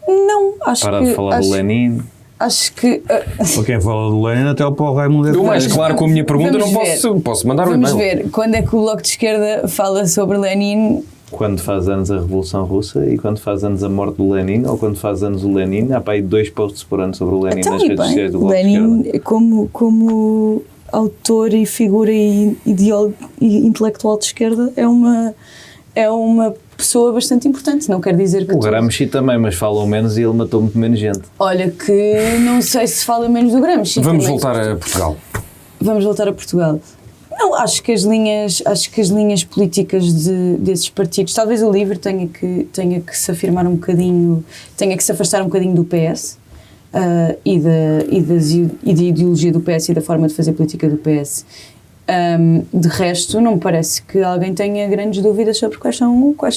Não, acho Para que... de falar do Lenin. Acho que... Para quem fala do Lenin, até o Paulo Raimundo Eu mais claro com a minha pergunta Vamos não posso mandar um Vamos e-mail. ver, quando é que o Bloco de Esquerda fala sobre Lenin? Quando faz anos a Revolução Russa e quando faz anos a morte do Lenin, ou quando faz anos o Lenin, há para aí 2 posts por ano sobre o Lenin Então, nas redes sociais do Bloco de Lenin, Esquerda. como autor e figura e intelectual de esquerda, é uma pessoa bastante importante. Não quer dizer que... O Gramsci também, mas falam menos e ele matou muito menos gente. Olha, que não sei se fala menos do Gramsci. Vamos também. voltar a Portugal. Vamos voltar a Portugal. Não, acho que as linhas políticas desses partidos, talvez o LIVRE tenha que se afirmar um bocadinho, tenha que se afastar um bocadinho do PS e da ideologia do PS e da forma de fazer política do PS. De resto, não me parece que alguém tenha grandes dúvidas sobre quais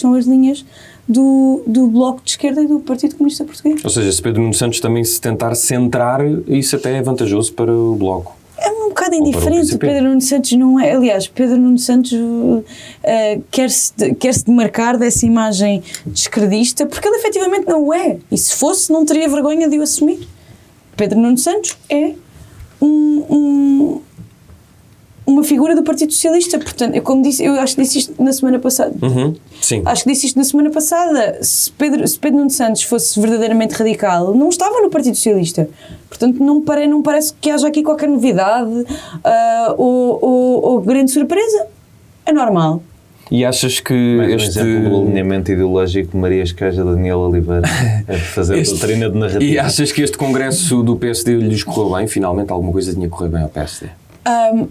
são as linhas do Bloco de Esquerda e do Partido Comunista Português. Ou seja, se Pedro Nuno Santos também se tentar centrar, isso até é vantajoso para o Bloco. É um bocado Ou para o indiferente. PCP. Pedro Nuno Santos não é. Aliás, Pedro Nuno Santos quer-se demarcar dessa imagem de esquerdista porque ele efetivamente não o é. E se fosse, não teria vergonha de o assumir. Pedro Nuno Santos é uma figura do Partido Socialista. Portanto, como disse, eu acho que disse isto na semana passada. Sim. Acho que disse isto na semana passada. Se Pedro Nuno Santos fosse verdadeiramente radical, não estava no Partido Socialista. Portanto, não parece que haja aqui qualquer novidade ou grande surpresa. É normal. E achas que Mais um exemplo do alinhamento ideológico de Maria Escaja e Daniel Oliveira a fazer a doutrina de narrativa. E achas que este congresso do PSD lhes correu bem? Finalmente alguma coisa tinha que correr bem ao PSD?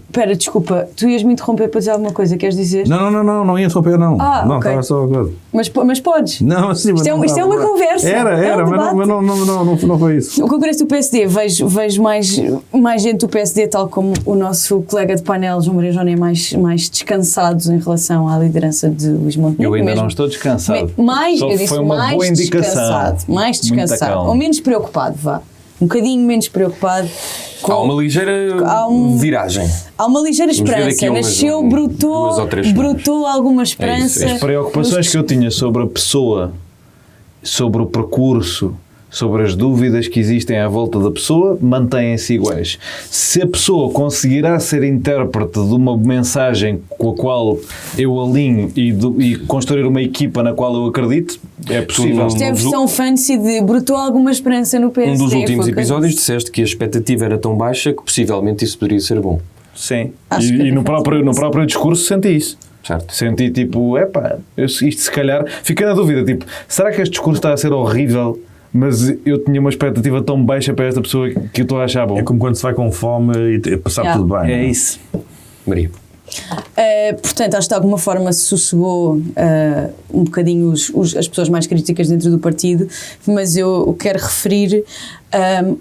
Espera, desculpa, tu ias me interromper para dizer alguma coisa, queres dizer? Não ia interromper, não. Não, ok. estava só a coisa. Mas podes? Não, sim, Isto é uma conversa. Era, um mas não foi isso. O Congresso do PSD, vejo mais gente do PSD, tal como o nosso colega de painel, João Maria João, é mais descansados em relação à liderança de Luís Montenegro. Eu ainda mesmo. não estou descansado. Eu disse foi uma mais boa indicação. mais Muita descansado. calma. Ou menos preocupado, vá. Um bocadinho menos preocupado. Há uma ligeira viragem. Há uma ligeira Vamos ver esperança. aqui umas- Nasceu, duas ou três semanas. brotou alguma esperança. isso. As preocupações que eu tinha sobre a pessoa, sobre o percurso, sobre as dúvidas que existem à volta da pessoa, mantêm-se iguais. Se a pessoa conseguirá ser intérprete de uma mensagem com a qual eu alinho e construir uma equipa na qual eu acredito, é possível. Isto é a versão fancy de brotou alguma esperança no PSD. Um dos últimos foi o que eu episódios disse. disseste que a expectativa era tão baixa que possivelmente isso poderia ser bom. Sim. Acho que E no definitivamente próprio discurso senti isso. Certo. Senti tipo, isto se calhar... Fiquei na dúvida, tipo, será que este discurso está a ser horrível, mas eu tinha uma expectativa tão baixa para esta pessoa que eu estou a achar bom? É como quando se vai com fome e passar tudo bem. É isso. Maria. Portanto, acho que de alguma forma se sossegou um bocadinho as pessoas mais críticas dentro do partido, mas eu quero referir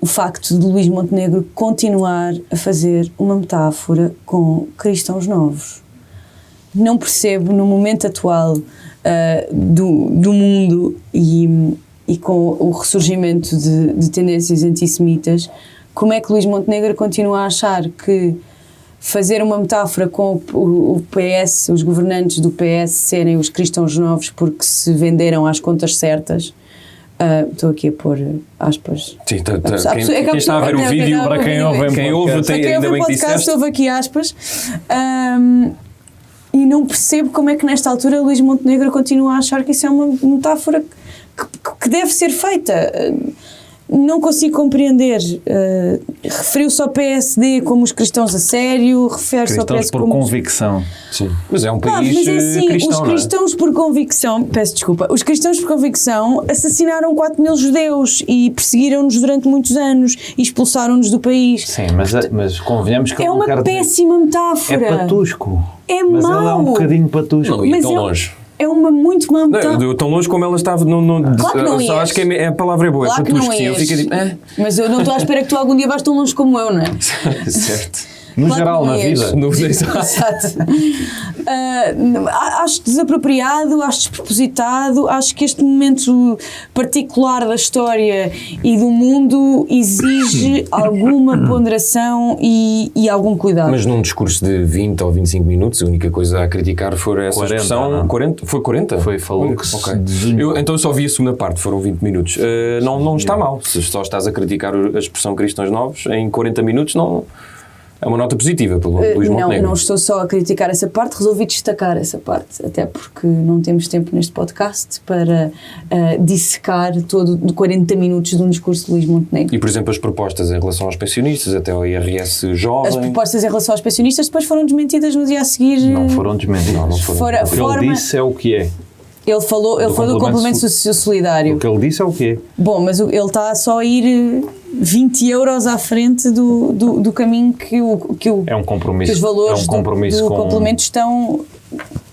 o facto de Luís Montenegro continuar a fazer uma metáfora com cristãos novos. Não percebo, no momento atual do mundo e com o ressurgimento de tendências antissemitas, como é que Luís Montenegro continua a achar que fazer uma metáfora com o PS, os governantes do PS serem os cristãos novos porque se venderam às contas certas. Estou aqui a pôr aspas. Sim, Quem está a ver o vídeo, para quem ouve quem ouve tem quem ainda ouve bem o que podcast disseste. houve aqui aspas. E não percebo como é que nesta altura Luís Montenegro continua a achar que isso é uma metáfora que deve ser feita. não consigo compreender. Referiu-se ao PSD como os cristãos a sério, refere-se ao Cristãos PS por como... convicção. Sim. Mas é um país mas é assim, cristão, os cristãos por convicção, peço desculpa, os cristãos por convicção assassinaram 4.000 judeus e perseguiram-nos durante muitos anos e expulsaram-nos do país. Sim, mas convenhamos que É uma péssima metáfora. É patusco. É mas mau. ela é um bocadinho patusco. Não ia Mas tão longe. É uma muito má metáfora. Não, tão longe como ela estava. Claro que não só ias. acho que a palavra é boa. Claro é que não patusco, sim. Eu ias. fico tipo. Mas eu não estou à espera que tu algum dia vais tão longe como eu, não é? Certo. No Claro geral, que não na ias. vida. No- Exato. Acho desapropriado, acho despropositado, acho que este momento particular da história e do mundo exige alguma ponderação e algum cuidado. Mas num discurso de 20 ou 25 minutos, a única coisa a criticar foi essa 40, expressão. não? 40? Foi 40? Foi, falou que Ok. de junho. Então eu só vi a segunda parte, foram 20 minutos. Não está mal. Se só estás a criticar a expressão cristãos novos, em 40 minutos não. É uma nota positiva pelo Luís Montenegro. Não estou só a criticar essa parte, resolvi destacar essa parte, até porque não temos tempo neste podcast para dissecar todo de 40 minutos de um discurso de Luís Montenegro. E, por exemplo, as propostas em relação aos pensionistas, até ao IRS jovem... As propostas em relação aos pensionistas depois foram desmentidas no dia a seguir. Não foram desmentidos. Não foram. Fora- O que forma- ele disse é o que é. Ele falou do complemento solidário. O que ele disse é o que é. Bom, mas ele está só a ir 20 euros à frente do caminho que É um compromisso. os valores é um compromisso do com, complemento estão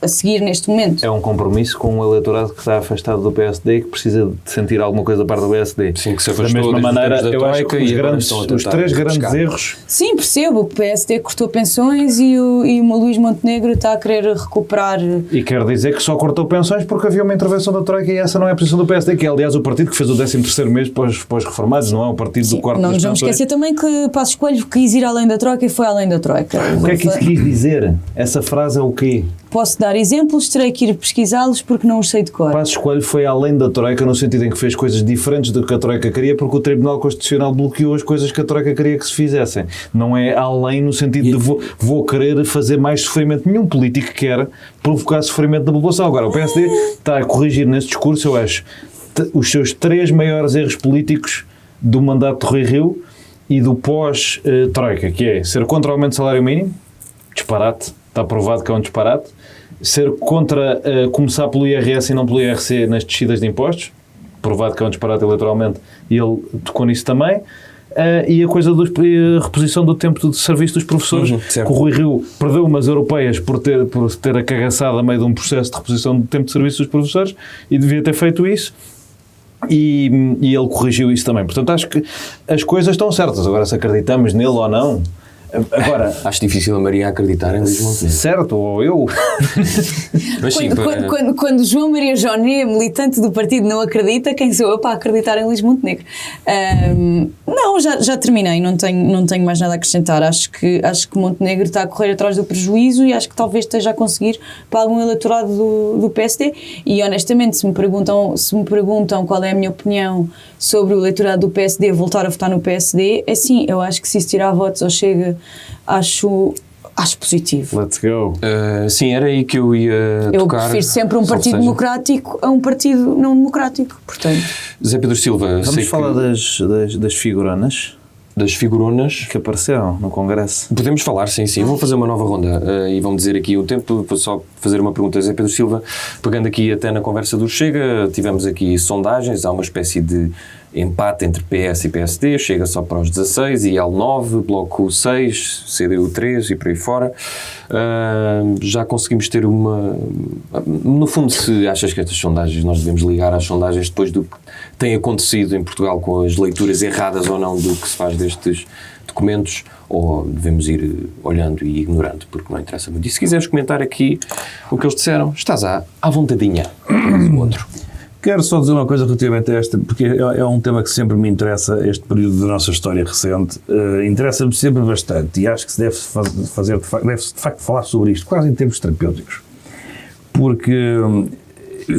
a seguir neste momento. É um compromisso com um eleitorado que está afastado do PSD e que precisa de sentir alguma coisa da parte do PSD. Sim, que se Da afastou mesma desde os maneira, tempos da eu acho que Troika os, e agora grandes, estão a os tentar três grandes pescar. erros. Sim, percebo. O PSD cortou pensões e o Luís Montenegro está a querer recuperar. E quer dizer que só cortou pensões porque havia uma intervenção da Troika e essa não é a posição do PSD, que é aliás o partido que fez o 13º mês para os reformados, não é o partido do quarto Não das nos vamos pensões. esquecer também que Passos Coelho quis ir além da Troika e foi além da Troika. O que é que isso quis dizer? Essa frase é o quê? Posso dar exemplos, terei que ir pesquisá-los porque não os sei de cor. Passos Coelho foi além da Troika no sentido em que fez coisas diferentes do que a Troika queria porque o Tribunal Constitucional bloqueou as coisas que a Troika queria que se fizessem. Não é além no sentido de vou querer fazer mais sofrimento. Nenhum político quer provocar sofrimento da população. Agora, o PSD está a corrigir nesse discurso, eu acho, os seus 3 maiores erros políticos do mandato de Rui Rio e do pós-Troika, que é ser contra o aumento do salário mínimo, disparate, está provado que é um disparate, ser contra começar pelo IRS e não pelo IRC nas descidas de impostos, provado que é um disparate eleitoralmente, e ele tocou nisso também, e a coisa da reposição do tempo de serviço dos professores, que o Rui Rio perdeu umas europeias por ter acagaçado a meio de um processo de reposição do tempo de serviço dos professores e devia ter feito isso. E ele corrigiu isso também. Portanto, acho que as coisas estão certas. Agora, se acreditamos nele ou não... Agora, Acho difícil a Maria acreditar em Luís Montenegro. certo, ou eu... Mas sim, Quando João Maria Joné, militante do partido, não acredita, quem sou eu para acreditar em Luís Montenegro? Não, já terminei, não tenho mais nada a acrescentar. Acho que Montenegro está a correr atrás do prejuízo e acho que talvez esteja a conseguir para algum eleitorado do PSD. E honestamente, se me perguntam qual é a minha opinião sobre o eleitorado do PSD voltar a votar no PSD, é sim, eu acho que se isso tirar votos ao Chega, acho positivo. Let's go. sim, era aí que eu ia Eu tocar. prefiro sempre um Salve partido seja. democrático a um partido não democrático, portanto. Zé Pedro Silva, sei Vamos falar das figuranas das figuronas. que apareceram no Congresso. Podemos falar, sim. Vou fazer uma nova ronda e vão dizer aqui o tempo. Vou só fazer uma pergunta a Zé Pedro Silva, pegando aqui até na conversa do Chega. Tivemos aqui sondagens, há uma espécie de empate entre PS e PSD, Chega só para os 16, IEL 9, Bloco 6, CDU 3 e por aí fora. Já conseguimos ter uma... No fundo, se achas que estas sondagens nós devemos ligar às sondagens depois do que tem acontecido em Portugal com as leituras erradas ou não do que se faz destes documentos, ou devemos ir olhando e ignorando, porque não interessa muito. E se quiseres comentar aqui o que eles disseram, estás à vontadinha. O outro. Quero só dizer uma coisa relativamente a esta, porque é um tema que sempre me interessa, este período da nossa história recente. Interessa-me sempre bastante e acho que se deve deve-se de facto falar sobre isto, quase em termos terapêuticos. Porque,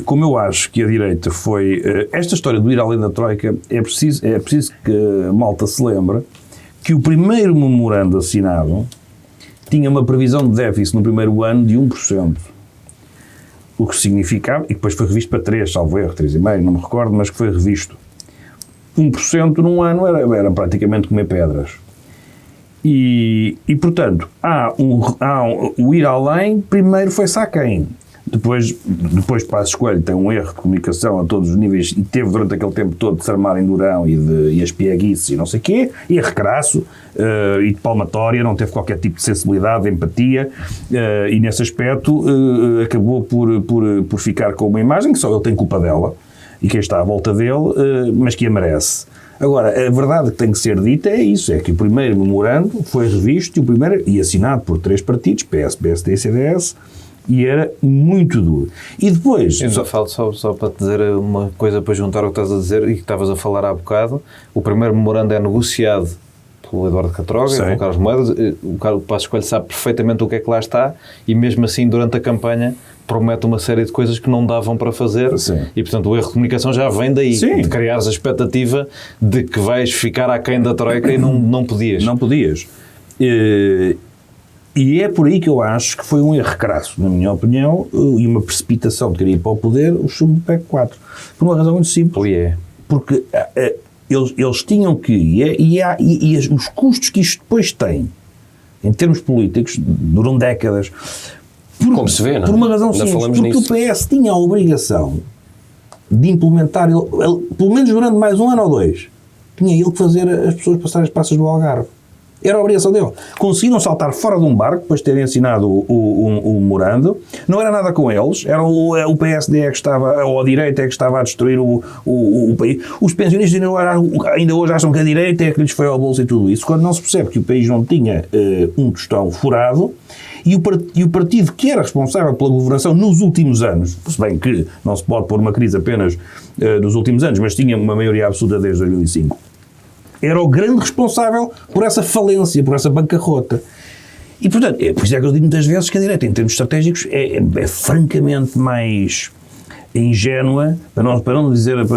como eu acho que a direita foi... esta história do ir além da Troika, é preciso que a malta se lembre que o primeiro memorando assinado tinha uma previsão de déficit no primeiro ano de 1%. O que significava, e depois foi revisto para 3, salvo erro, 3,5, não me recordo, mas que foi revisto. 1% num ano era praticamente comer pedras. E portanto, o ir além, primeiro foi Sacquem. Depois Passos Coelho tem um erro de comunicação a todos os níveis e teve durante aquele tempo todo de se armar em Durão e as pieguices e não sei o quê, e recrasso e de palmatória, não teve qualquer tipo de sensibilidade, de empatia, e nesse aspecto acabou por ficar com uma imagem que só ele tem culpa dela e quem está à volta dele, mas que a merece. Agora, a verdade que tem que ser dita é isso, é que o primeiro memorando foi revisto e assinado por 3 partidos, PS, PSD e CDS, e era muito duro. E depois... Só para te dizer uma coisa para juntar o que estás a dizer e que estavas a falar há bocado, o primeiro memorando é negociado pelo Eduardo Catroga e pelo Carlos Moedas. O Passos Coelho sabe perfeitamente o que é que lá está e mesmo assim durante a campanha promete uma série de coisas que não davam para fazer. Sim. E portanto o erro de comunicação já vem daí. Sim. De criares a expectativa de que vais ficar aquém da Troika e não podias. Não podias. E é por aí que eu acho que foi um erro crasso, na minha opinião, e uma precipitação de querer ir para o poder, o chumbo do PEC 4. Por uma razão muito simples. Porque eles tinham que... E os custos que isto depois tem, em termos políticos, duram décadas. Como se vê, não é? Por uma razão simples. Porque nisso. O PS tinha a obrigação de implementar, pelo menos durante mais 1 ano ou 2, tinha ele que fazer as pessoas passarem as passas do Algarve. Era a obrigação dele. Conseguiram saltar fora de um barco, depois de terem assinado o memorando. Não era nada com eles. Era o PSD que estava, ou a direita que estava a destruir o país. Os pensionistas ainda hoje acham que a direita é que lhes foi ao bolso e tudo isso, quando não se percebe que o país não tinha um tostão furado e o partido que era responsável pela governação nos últimos anos, se bem que não se pode pôr uma crise apenas dos últimos anos, mas tinha uma maioria absoluta desde 2005, era o grande responsável por essa falência, por essa bancarrota. E, portanto, por isso é que eu digo muitas vezes que a direita, em termos estratégicos, é francamente mais ingênua, para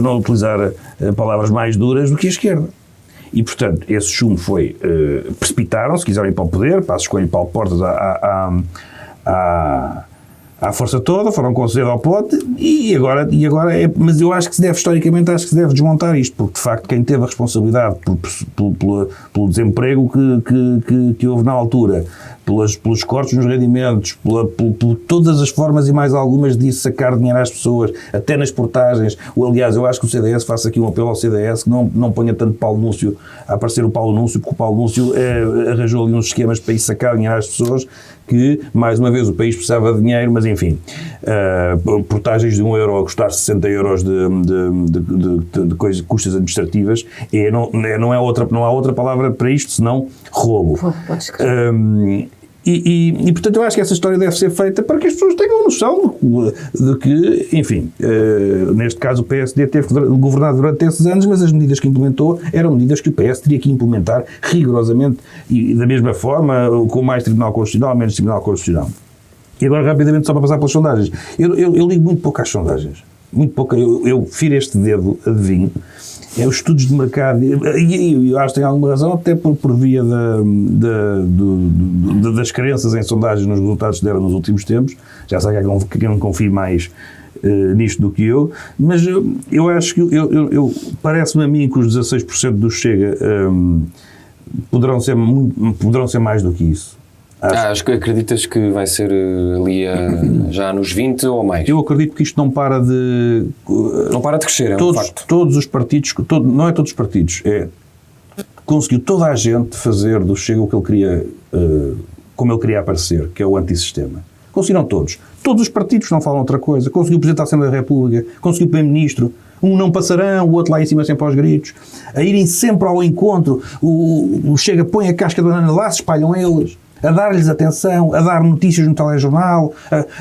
não utilizar palavras mais duras, do que a esquerda. E, portanto, esse chumbo foi... precipitaram, se quiserem ir para o poder, Passos Coelho e Paulo Portas à força toda, foram com cedo ao pote e agora mas eu acho que se deve, historicamente, desmontar isto, porque de facto quem teve a responsabilidade pelo desemprego que houve na altura, pelos cortes nos rendimentos, por todas as formas e mais algumas de sacar dinheiro às pessoas, até nas portagens. Aliás, eu acho que o CDS, faço aqui um apelo ao CDS, que não ponha tanto Paulo Núncio a aparecer o Paulo Núncio, porque o Paulo Núncio arranjou ali uns esquemas para ir sacar dinheiro às pessoas, que, mais uma vez, o país precisava de dinheiro, mas enfim, portagens de €1 a custar 60 euros de coisas, custas administrativas, não há outra palavra para isto senão roubo. E portanto eu acho que essa história deve ser feita para que as pessoas tenham noção de que, enfim, neste caso o PSD teve que governar durante esses anos, mas as medidas que implementou eram medidas que o PS teria que implementar rigorosamente e da mesma forma, com mais Tribunal Constitucional, menos Tribunal Constitucional. E agora rapidamente só para passar pelas sondagens. Eu ligo muito pouco às sondagens. Muito pouco. Eu firo este dedo, adivinho. É os estudos de mercado, e eu acho que tem alguma razão, até por via das crenças em sondagens nos resultados que deram nos últimos tempos. Já sabe que eu não confio mais nisto do que eu, mas eu acho que parece-me a mim que os 16% do Chega poderão ser mais do que isso. Acho que acreditas que vai ser ali já nos 20 ou mais? Eu acredito que isto não para de... Não para de crescer, é um facto. Todos os partidos, não é todos os partidos, conseguiu toda a gente fazer do Chega o que ele queria, como ele queria aparecer, que é o antissistema. Conseguiram todos. Todos os partidos não falam outra coisa. Conseguiu o Presidente da Assembleia da República, conseguiu o Primeiro-Ministro, um não passarão, o outro lá em cima sempre aos gritos, a irem sempre ao encontro, o Chega põe a casca de banana lá, se espalham eles, a dar-lhes atenção, a dar notícias no telejornal,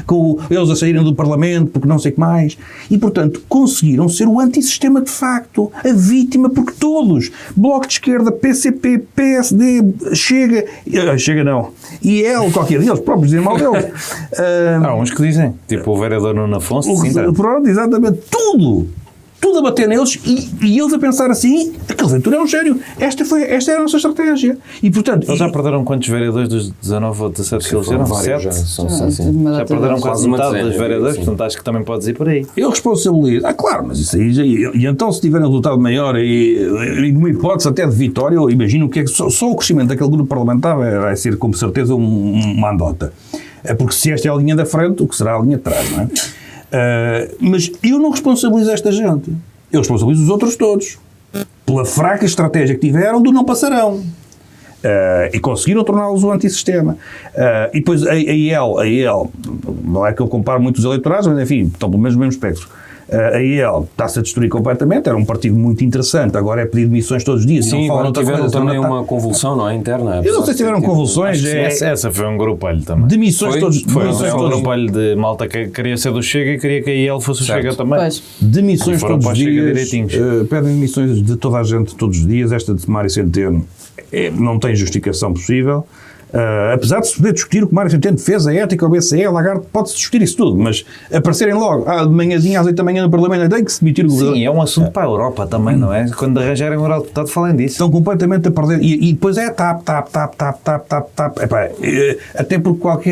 com eles a saírem do Parlamento, porque não sei o que mais. E, portanto, conseguiram ser o antissistema de facto, a vítima, porque todos, Bloco de Esquerda, PCP, PSD, Chega não, IEL, qualquer deles, próprios dizem mal deles. Há uns que dizem, tipo o vereador Nuno Afonso. Pronto, exatamente, tudo tudo a bater neles e eles a pensar assim, aquele Ventura é um sério. Esta é a nossa estratégia. E, portanto... Eles já perderam quantos vereadores dos 19 ou 17 que eles eram? 7? Já perderam quase metade dos vereadores, portanto acho que também podes ir por aí. Eu responsabilizo. Claro, mas isso aí... E então, se tiverem um resultado maior e numa hipótese até de vitória, eu imagino que só o crescimento daquele grupo parlamentar vai ser, com certeza, uma andota. Porque se esta é a linha da frente, o que será a linha de trás, não é? Mas eu não responsabilizo esta gente. Eu responsabilizo os outros todos. Pela fraca estratégia que tiveram do não passarão. E conseguiram torná-los um antissistema. E depois a IEL, não é que eu comparo muito os eleitorados, mas enfim, estão pelo menos no mesmo espectro. A IEL está-se a destruir completamente, era um partido muito interessante, agora é pedir demissões todos os dias. Sim, agora tiveram também uma convulsão, não é, interna. Eu não sei se tiveram convulsões. Essa foi um grupelho também. Demissões todos. Foi um grupelho de malta que queria ser do Chega e queria que a IEL fosse o Chega também. Pois. Demissões todos os dias. Pedem demissões de toda a gente todos os dias. Esta de Mário Centeno não tem justificação possível. Apesar de se poder discutir o que Mário Centeno fez, a ética, o BCE, a Lagarde, pode-se discutir isso tudo, mas aparecerem logo, de manhãzinha às 8 da manhã no Parlamento, tem que se demitir o governo. Sim, é um assunto para a Europa também, não é? Quando arranjarem um eurodeputado, falem disso. Estão completamente a perder. E depois é TAP. Epá, até porque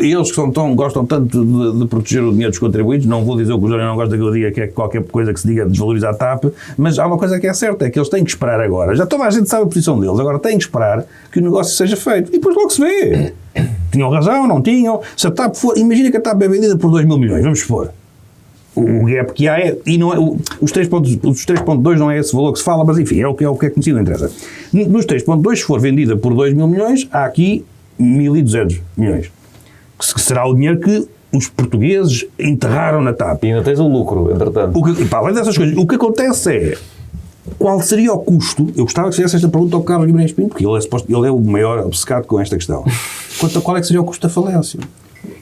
eles que gostam tanto de proteger o dinheiro dos contribuintes, não vou dizer o que o Jorge não gosta que eu diga, que é qualquer coisa que se diga desvalorizar a TAP, mas há uma coisa que é certa, é que eles têm que esperar agora. Já toda a gente sabe a posição deles, agora têm que esperar que o negócio seja feito. E depois logo se vê. Tinham razão, não tinham. Se a TAP for... Imagina que a TAP é vendida por 2 mil milhões, vamos supor. O gap que há e não é... Os 3.2 não é esse valor que se fala, mas enfim, é o que é conhecido, não interessa. Nos 3.2, se for vendida por 2 mil milhões, há aqui 1.200 milhões. Que será o dinheiro que os portugueses enterraram na TAP. E ainda tens o lucro, entretanto. Além dessas coisas, o que acontece é... Qual seria o custo? Eu gostava que fizesse esta pergunta ao Carlos Guimarães Pinto, porque ele é o maior obcecado com esta questão. Qual é que seria o custo da falência?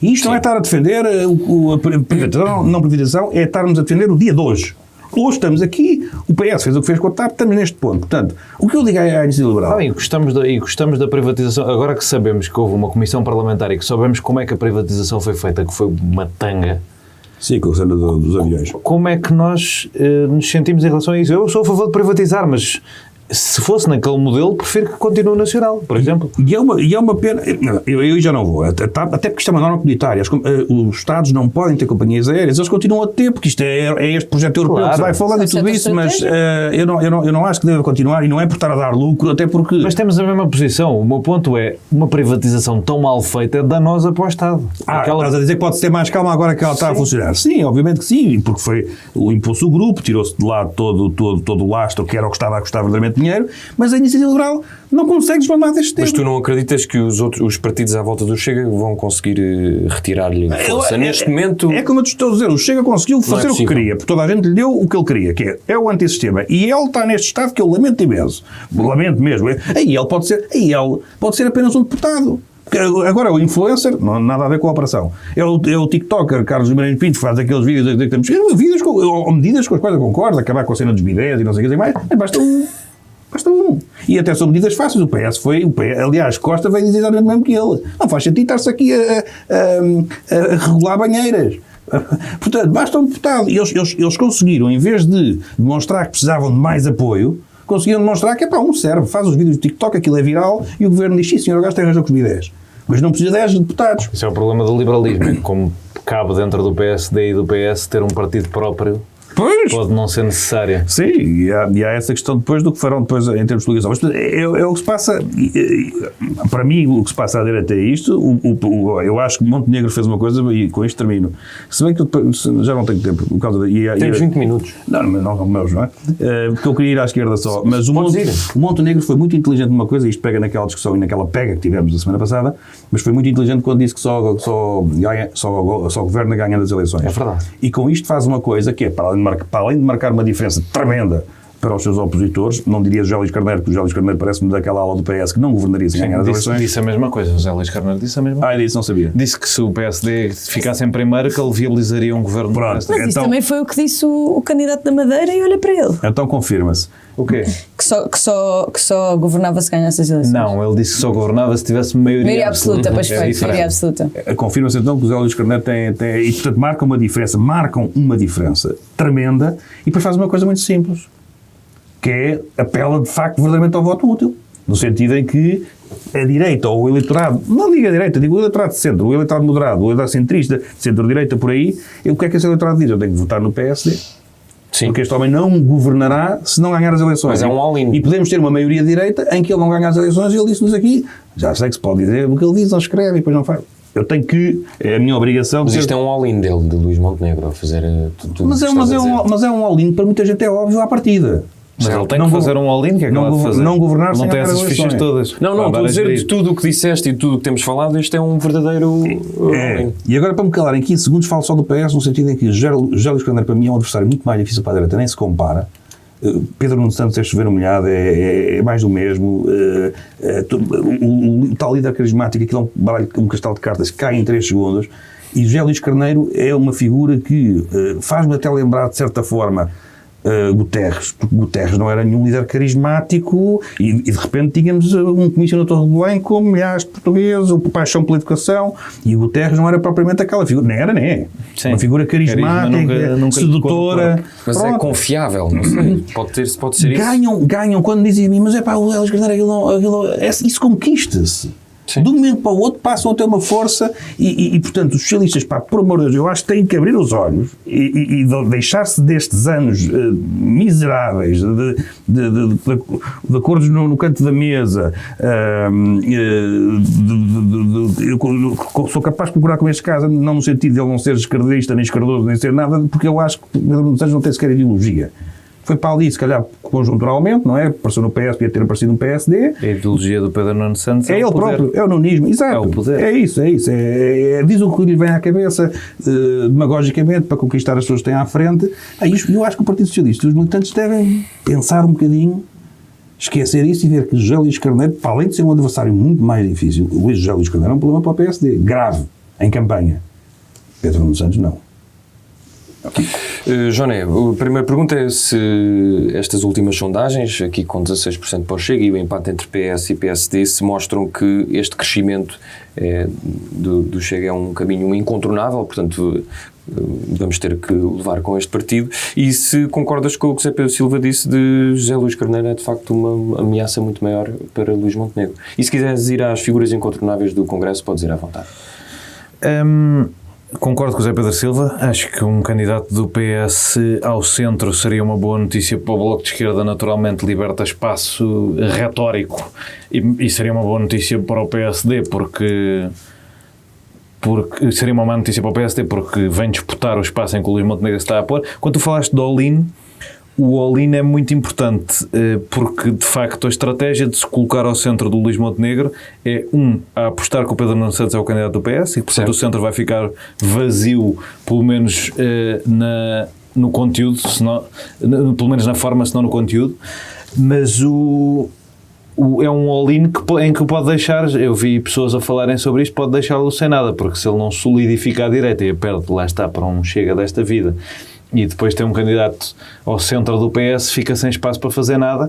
E isto não é estar a defender a privatização, não privatização, é estarmos a defender o dia de hoje. Hoje estamos aqui, o PS fez o que fez com a TAP, estamos neste ponto. Portanto, o que eu digo à Iniciativa Liberal... E gostamos da privatização. Agora que sabemos que houve uma comissão parlamentar e que sabemos como é que a privatização foi feita, que foi uma tanga... Sim, com a cena dos aviões. Como é que nós nos sentimos em relação a isso? Eu sou a favor de privatizar, mas se fosse naquele modelo, prefiro que continue nacional, por exemplo. E é uma pena... Eu já não vou. Até porque isto é uma norma comunitária. Os Estados não podem ter companhias aéreas. Eles continuam a ter, porque isto é este projeto europeu que se vai falando e tudo isso, mas eu não acho que deve continuar, e não é por estar a dar lucro, até porque... Mas temos a mesma posição. O meu ponto é, uma privatização tão mal feita é danosa para o Estado. Estás a dizer que pode ser mais calma agora que ela está a funcionar? Sim, obviamente que sim, porque impôs o grupo, tirou-se de lado todo o lastro, que era o que estava a custar verdadeiramente dinheiro, mas a Iniciativa Liberal não consegue desbandar deste tema. Mas tu não acreditas que os partidos à volta do Chega vão conseguir retirar-lhe força? Neste momento... É como eu te estou a dizer, o Chega conseguiu fazer o que queria, porque toda a gente lhe deu o que ele queria, que é o antissistema. E ele está neste estado que eu lamento imenso. Lamento mesmo. Aí ele pode ser apenas um deputado. Agora, o influencer, não nada a ver com a operação. É o TikToker Carlos Guimarães Pinto, que faz aqueles vídeos que temos vídeos ou medidas com as quais eu concordo, acabar com a cena dos bidés e não sei o que mais, basta um. E até são medidas fáceis. O PS aliás, Costa veio dizer exatamente o mesmo que ele. Não faz sentido estar-se aqui a regular banheiras. Portanto, basta um deputado. E eles conseguiram, em vez de demonstrar que precisavam de mais apoio, conseguiram demonstrar que serve, faz os vídeos do TikTok, aquilo é viral, e o governo diz, sim, senhor, o gajo tem razão com os bidés. Mas não precisa de 10 deputados. Isso é o problema do liberalismo, como cabe dentro do PSD e do PS ter um partido próprio. Pois. Pode não ser necessária. Sim, e há essa questão depois do que farão depois em termos de coligação. Mas é o que se passa, para mim, o que se passa à direita é isto. Eu acho que Montenegro fez uma coisa, e com isto termino. Se bem que eu já não tenho tempo. Por causa tens 20 minutos. Não é? Porque eu queria ir à esquerda só. Mas o Montenegro foi muito inteligente numa coisa, e isto pega naquela discussão e naquela pega que tivemos a semana passada, mas foi muito inteligente quando disse que só governa ganhando as eleições. É verdade. E com isto faz uma coisa que é, para além de marcar uma diferença tremenda para os seus opositores. Não diria José Luís Carneiro, porque o José Luís Carneiro parece-me daquela ala do PS que não governaria sem ganhar as eleições. Disse a mesma coisa, José Luís Carneiro disse a mesma coisa. Disse, não sabia. Disse que se o PSD ficasse em primeiro, que ele viabilizaria um governo do PSD. Mas isso também foi o que disse o candidato da Madeira e olha para ele. Então confirma-se. O quê? Que só governava se ganhasse as eleições. Não, ele disse que só governava se tivesse maioria absoluta. Pois foi, maioria absoluta. Confirma-se então que o José Luís Carneiro tem e portanto marcam uma diferença tremenda e depois faz uma coisa muito simples, que é apela de facto verdadeiramente ao voto útil, no sentido em que a direita ou o eleitorado, não digo a direita, digo o eleitorado de centro, o eleitorado moderado, o eleitorado centrista, centro-direita, por aí, o que é que esse eleitorado diz? Eu tenho que votar no PSD. Sim. Porque este homem não governará se não ganhar as eleições. Mas é um all-in. E podemos ter uma maioria de direita em que ele não ganha as eleições e ele disse-nos aqui, já sei que se pode dizer o que ele diz, não escreve e depois não faz. Eu tenho que, é a minha obrigação... Mas isto é um all-in dele, de Luís Montenegro, a fazer tudo mas é um all-in, para muita gente é óbvio à partida. Mas ele tem que fazer um all-in, que é que ele fazer? Não governar sem não tem essas fichas todas. Não, estou a dizer de tudo o que disseste e de tudo o que temos falado, este é um verdadeiro all-in. E agora, para me calar em 15 segundos, falo só do PS, no sentido em que José Luís Carneiro, para mim, é um adversário muito mais difícil para a direita, nem se compara. Pedro Nuno Santos é chover molhado, é mais do mesmo. O tal líder carismático, aquilo é um baralho, um castelo de cartas, cai em 3 segundos. E José Luís Carneiro é uma figura que faz-me até lembrar, de certa forma, Guterres, porque Guterres não era nenhum líder carismático e de repente tínhamos um comício na Torre de Belém com milhares de portugueses, o paixão pela educação, e Guterres não era propriamente aquela figura, nem era, nem é. Uma figura carismática, nunca sedutora. Mas é confiável, não sei. Pode ser isso. Ganham quando dizem a mim, mas é pá, o Luís Carneiro, isso conquista-se. Sim. De um momento para o outro passam a ter uma força e portanto, os socialistas, pá, por amor de Deus, eu acho que têm que abrir os olhos e deixar-se destes anos miseráveis de acordos no canto da mesa. Eu sou capaz de procurar com este caso, não no sentido de ele não ser esquerdista, nem esquerdoso, nem ser nada, porque eu acho que Pedro Nuno Santos não tem sequer ideologia. Foi para ali, se calhar, conjunturalmente, não é? Apareceu no PS, podia ter aparecido no PSD. A ideologia do Pedro Nuno Santos é ele próprio, é o nunismo, exato. É o poder. É isso. Diz o que lhe vem à cabeça, demagogicamente, para conquistar as pessoas que têm à frente. Eu acho que o Partido Socialista, os militantes devem pensar um bocadinho, esquecer isso e ver que José Luís Carneiro, para além de ser um adversário muito mais difícil, o José Luís Carneiro é um problema para o PSD, grave, em campanha. Pedro Nuno Santos, não. Joné, a primeira pergunta é se estas últimas sondagens, aqui com 16% para o Chega e o empate entre PS e PSD, se mostram que este crescimento do Chega é um caminho incontornável, portanto vamos ter que levar com este partido, e se concordas com o que Zé Pedro Silva disse de José Luís Carneiro é de facto uma ameaça muito maior para Luís Montenegro. E se quiseres ir às figuras incontornáveis do Congresso, podes ir à vontade. Concordo com o Zé Pedro Silva, acho que um candidato do PS ao centro seria uma boa notícia para o Bloco de Esquerda, naturalmente liberta espaço retórico e seria uma boa notícia para o PSD porque seria uma má notícia para o PSD porque vem disputar o espaço em que o Luís Montenegro está a pôr. Quando tu falaste do all-in, o all-in é muito importante porque, de facto, a estratégia de se colocar ao centro do Luís Montenegro é, a apostar que o Pedro Nuno Santos é o candidato do PS e, portanto, o centro vai ficar vazio, pelo menos no conteúdo, pelo menos na forma, se não no conteúdo, mas é um all-in em que pode deixar, eu vi pessoas a falarem sobre isto, pode deixá-lo sem nada, porque se ele não solidifica a direita e perde, lá está, para um Chega desta vida, e depois tem um candidato ao centro do PS, fica sem espaço para fazer nada,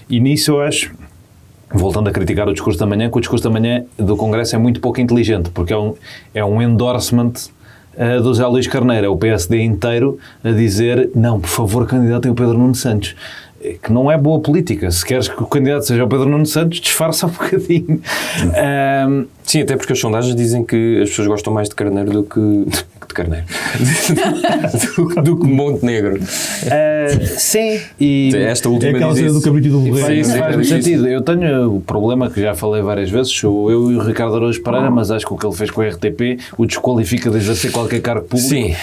e nisso eu acho, voltando a criticar o discurso da manhã, que o discurso da manhã do Congresso é muito pouco inteligente, porque é um endorsement do José Luís Carneiro, é o PSD inteiro a dizer, não, por favor, candidatem o Pedro Nuno Santos, que não é boa política. Se queres que o candidato seja o Pedro Nuno Santos, disfarça um bocadinho. Sim, até porque as sondagens dizem que as pessoas gostam mais de Carneiro do que... de Carneiro. do que Montenegro. Sim. E esta última é aquela cena do cabrito do borrego. Faz sentido. Eu tenho o problema que já falei várias vezes, sou eu e o Ricardo Araújo Pereira, mas acho que o que ele fez com a RTP o desqualifica de exercer qualquer cargo público. Sim.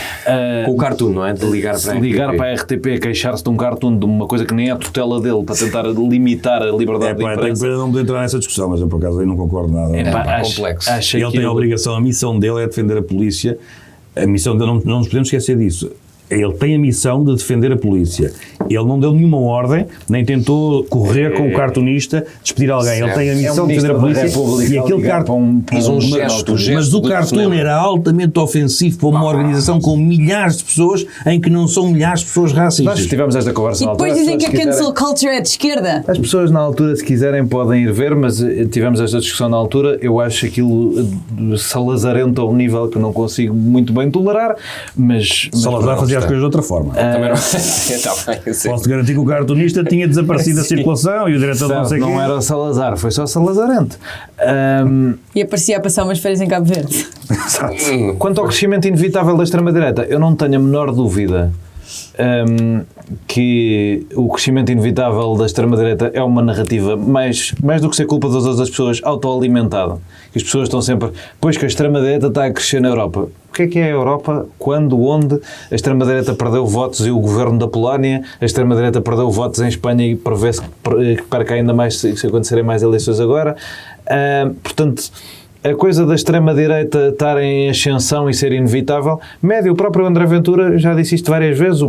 Com o cartoon, não é? De ligar para a RTP. Ligar para a RTP, queixar-se de um cartoon, de uma coisa que nem é a tutela dele, para tentar limitar a liberdade de imprensa. Não vou entrar nessa discussão, mas eu por acaso aí não concordo nada. Complexo. Ele tem a obrigação, a missão dele é defender a polícia. A missão dele, não nos podemos esquecer disso. Ele tem a missão de defender a polícia. Ele não deu nenhuma ordem, nem tentou correr com o cartunista, despedir alguém. Ele tem a missão de defender a polícia e aquele cartoon... Mas o cartoon era altamente ofensivo para uma organização com milhares de pessoas em que não são milhares de pessoas racistas. Nós tivemos esta conversa E na altura. depois dizem que a quiserem... cancel culture é de esquerda. As pessoas na altura, se quiserem, podem ir ver, mas tivemos esta discussão na altura. Eu acho aquilo salazarento a um nível que não consigo muito bem tolerar, mas Salazar fazia as coisas de outra forma. Também não... Posso-te garantir que o cartunista tinha desaparecido da circulação e o diretor não sei não quem. era Salazar, foi só salazarento. E aparecia a passar umas férias em Cabo Verde. Quanto ao crescimento inevitável da extrema-direita, eu não tenho a menor dúvida que o crescimento inevitável da extrema-direita é uma narrativa mais do que ser culpa das outras pessoas, autoalimentada. Que as pessoas estão sempre... Pois que a extrema-direita está a crescer na Europa. O que é a Europa? Quando? Onde? A extrema-direita perdeu votos e o governo da Polónia, a extrema-direita perdeu votos em Espanha e prevê-se que perca ainda mais se acontecerem mais eleições agora. Portanto... A coisa da extrema-direita estar em ascensão e ser inevitável, médio, o próprio André Ventura já disse isto várias vezes,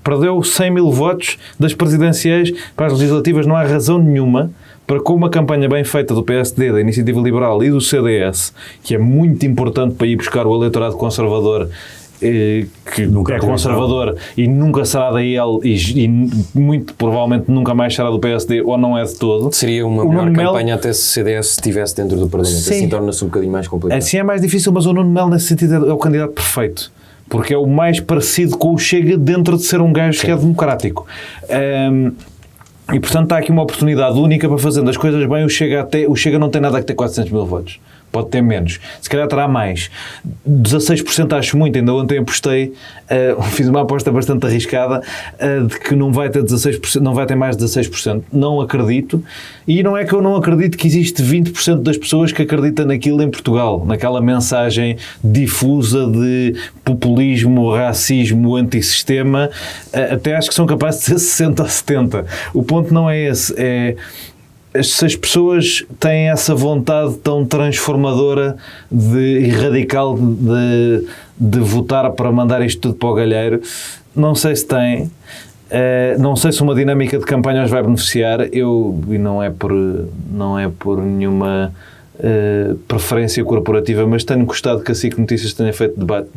perdeu 100 mil votos das presidenciais para as legislativas, não há razão nenhuma para, com uma campanha bem feita do PSD, da Iniciativa Liberal e do CDS, que é muito importante para ir buscar o eleitorado conservador, que nunca é conservador e nunca será da IL e muito provavelmente nunca mais será do PSD ou não é de todo. Seria uma melhor campanha até se o CDS estivesse dentro do Parlamento. Sim. Assim torna-se um bocadinho mais complicado. Assim é mais difícil, mas o Nuno Melo nesse sentido é o candidato perfeito. Porque é o mais parecido com o Chega dentro de ser um gajo que é democrático. E portanto está aqui uma oportunidade única para fazer as coisas bem. O Chega não tem nada a ter 400 mil votos. Pode ter menos. Se calhar terá mais. 16% acho muito. Ainda ontem apostei, fiz uma aposta bastante arriscada de que não vai ter 16%, não vai ter mais de 16%. Não acredito. E não é que eu não acredito que existe 20% das pessoas que acreditam naquilo em Portugal. Naquela mensagem difusa de populismo, racismo, antissistema. Até acho que são capazes de ser 60 ou 70. O ponto não é esse. Se as pessoas têm essa vontade tão transformadora e radical de votar para mandar isto tudo para o galheiro, não sei se têm. Não sei se uma dinâmica de campanha os vai beneficiar. E não é por nenhuma preferência corporativa, mas tenho gostado que a SIC Notícias tenha feito debate,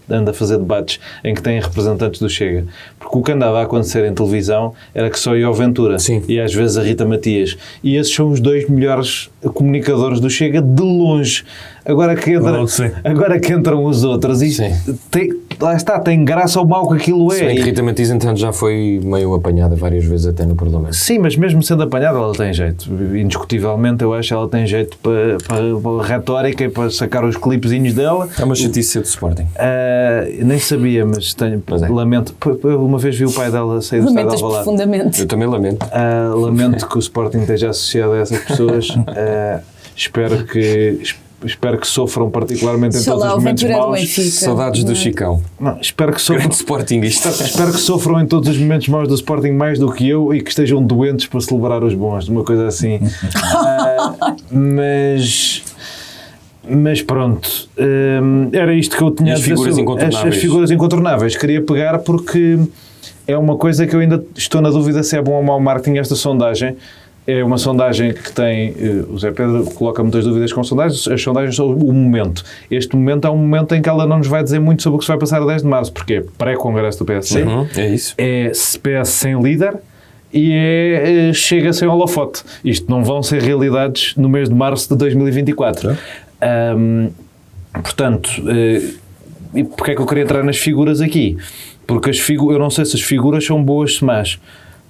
anda a fazer debates em que têm representantes do Chega, porque o que andava a acontecer em televisão era que só ia ao Ventura. Sim. E às vezes a Rita Matias, e esses são os dois melhores comunicadores do Chega de longe. Agora que entram os outros, isto lá está, tem graça ao mal que aquilo é. Sim, que Rita Matias então já foi meio apanhada várias vezes até no Parlamento. Sim, mas mesmo sendo apanhada ela tem jeito, indiscutivelmente eu acho que ela tem jeito para a retórica e para sacar os clipezinhos dela. É uma chatice ser do Sporting. Nem sabia, mas lamento. Uma vez vi o pai dela sair do estado de Alvalade. Profundamente. Eu também lamento. Lamento que o Sporting esteja associado a essas pessoas. Espero que sofram particularmente em todos os momentos maus. Saudades do Chicão. Não, espero que sofram. Espero que sofram em todos os momentos maus do Sporting mais do que eu e que estejam doentes para celebrar os bons, uma coisa assim. Mas pronto, era isto que eu tinha a dizer. As figuras incontornáveis. Queria pegar porque é uma coisa que eu ainda estou na dúvida se é bom ou mau marketing esta sondagem. É uma sondagem que tem... O Zé Pedro coloca muitas dúvidas com sondagens. As sondagens são o momento. Este momento é um momento em que ela não nos vai dizer muito sobre o que se vai passar a 10 de março. Porque é pré-congresso do PSD. É isso. É PS sem líder e Chega sem holofote. Isto não vão ser realidades no mês de março de 2024. Portanto, e porque é que eu queria entrar nas figuras aqui? Porque eu não sei se as figuras são boas ou más.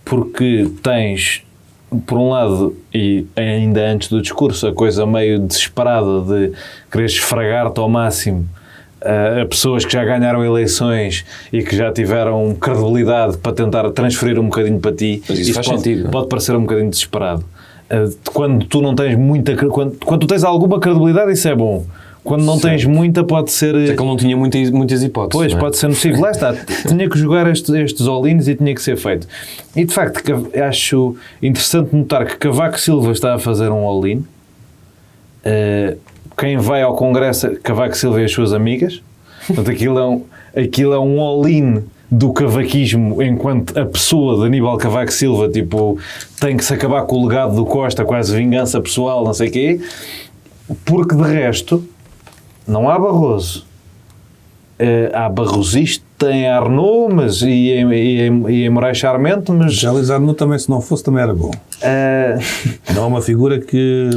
Porque tens... Por um lado, e ainda antes do discurso, a coisa meio desesperada de querer esfragar-te ao máximo a pessoas que já ganharam eleições e que já tiveram credibilidade para tentar transferir um bocadinho para ti. Mas isso faz sentido. Pode parecer um bocadinho desesperado. Quando tu não tens muita... Quando tu tens alguma credibilidade, isso é bom. Quando não tens muita, pode ser... É que ele não tinha muitas hipóteses. Pois, pode ser nocivo. Lá está. Tinha que jogar estes all-ins e tinha que ser feito. E, de facto, acho interessante notar que Cavaco Silva está a fazer um all-in. Quem vai ao Congresso, Cavaco Silva e as suas amigas. Portanto, aquilo é um all-in do cavaquismo enquanto a pessoa de Aníbal Cavaco Silva, tipo, tem que se acabar com o legado do Costa, quase vingança pessoal, não sei o quê, porque de resto não há Barroso. Há barrosista em Arnaud, mas e em Moraes Charmente, mas... Já Luís Arnaud também, se não fosse, também era bom. Não é uma figura que...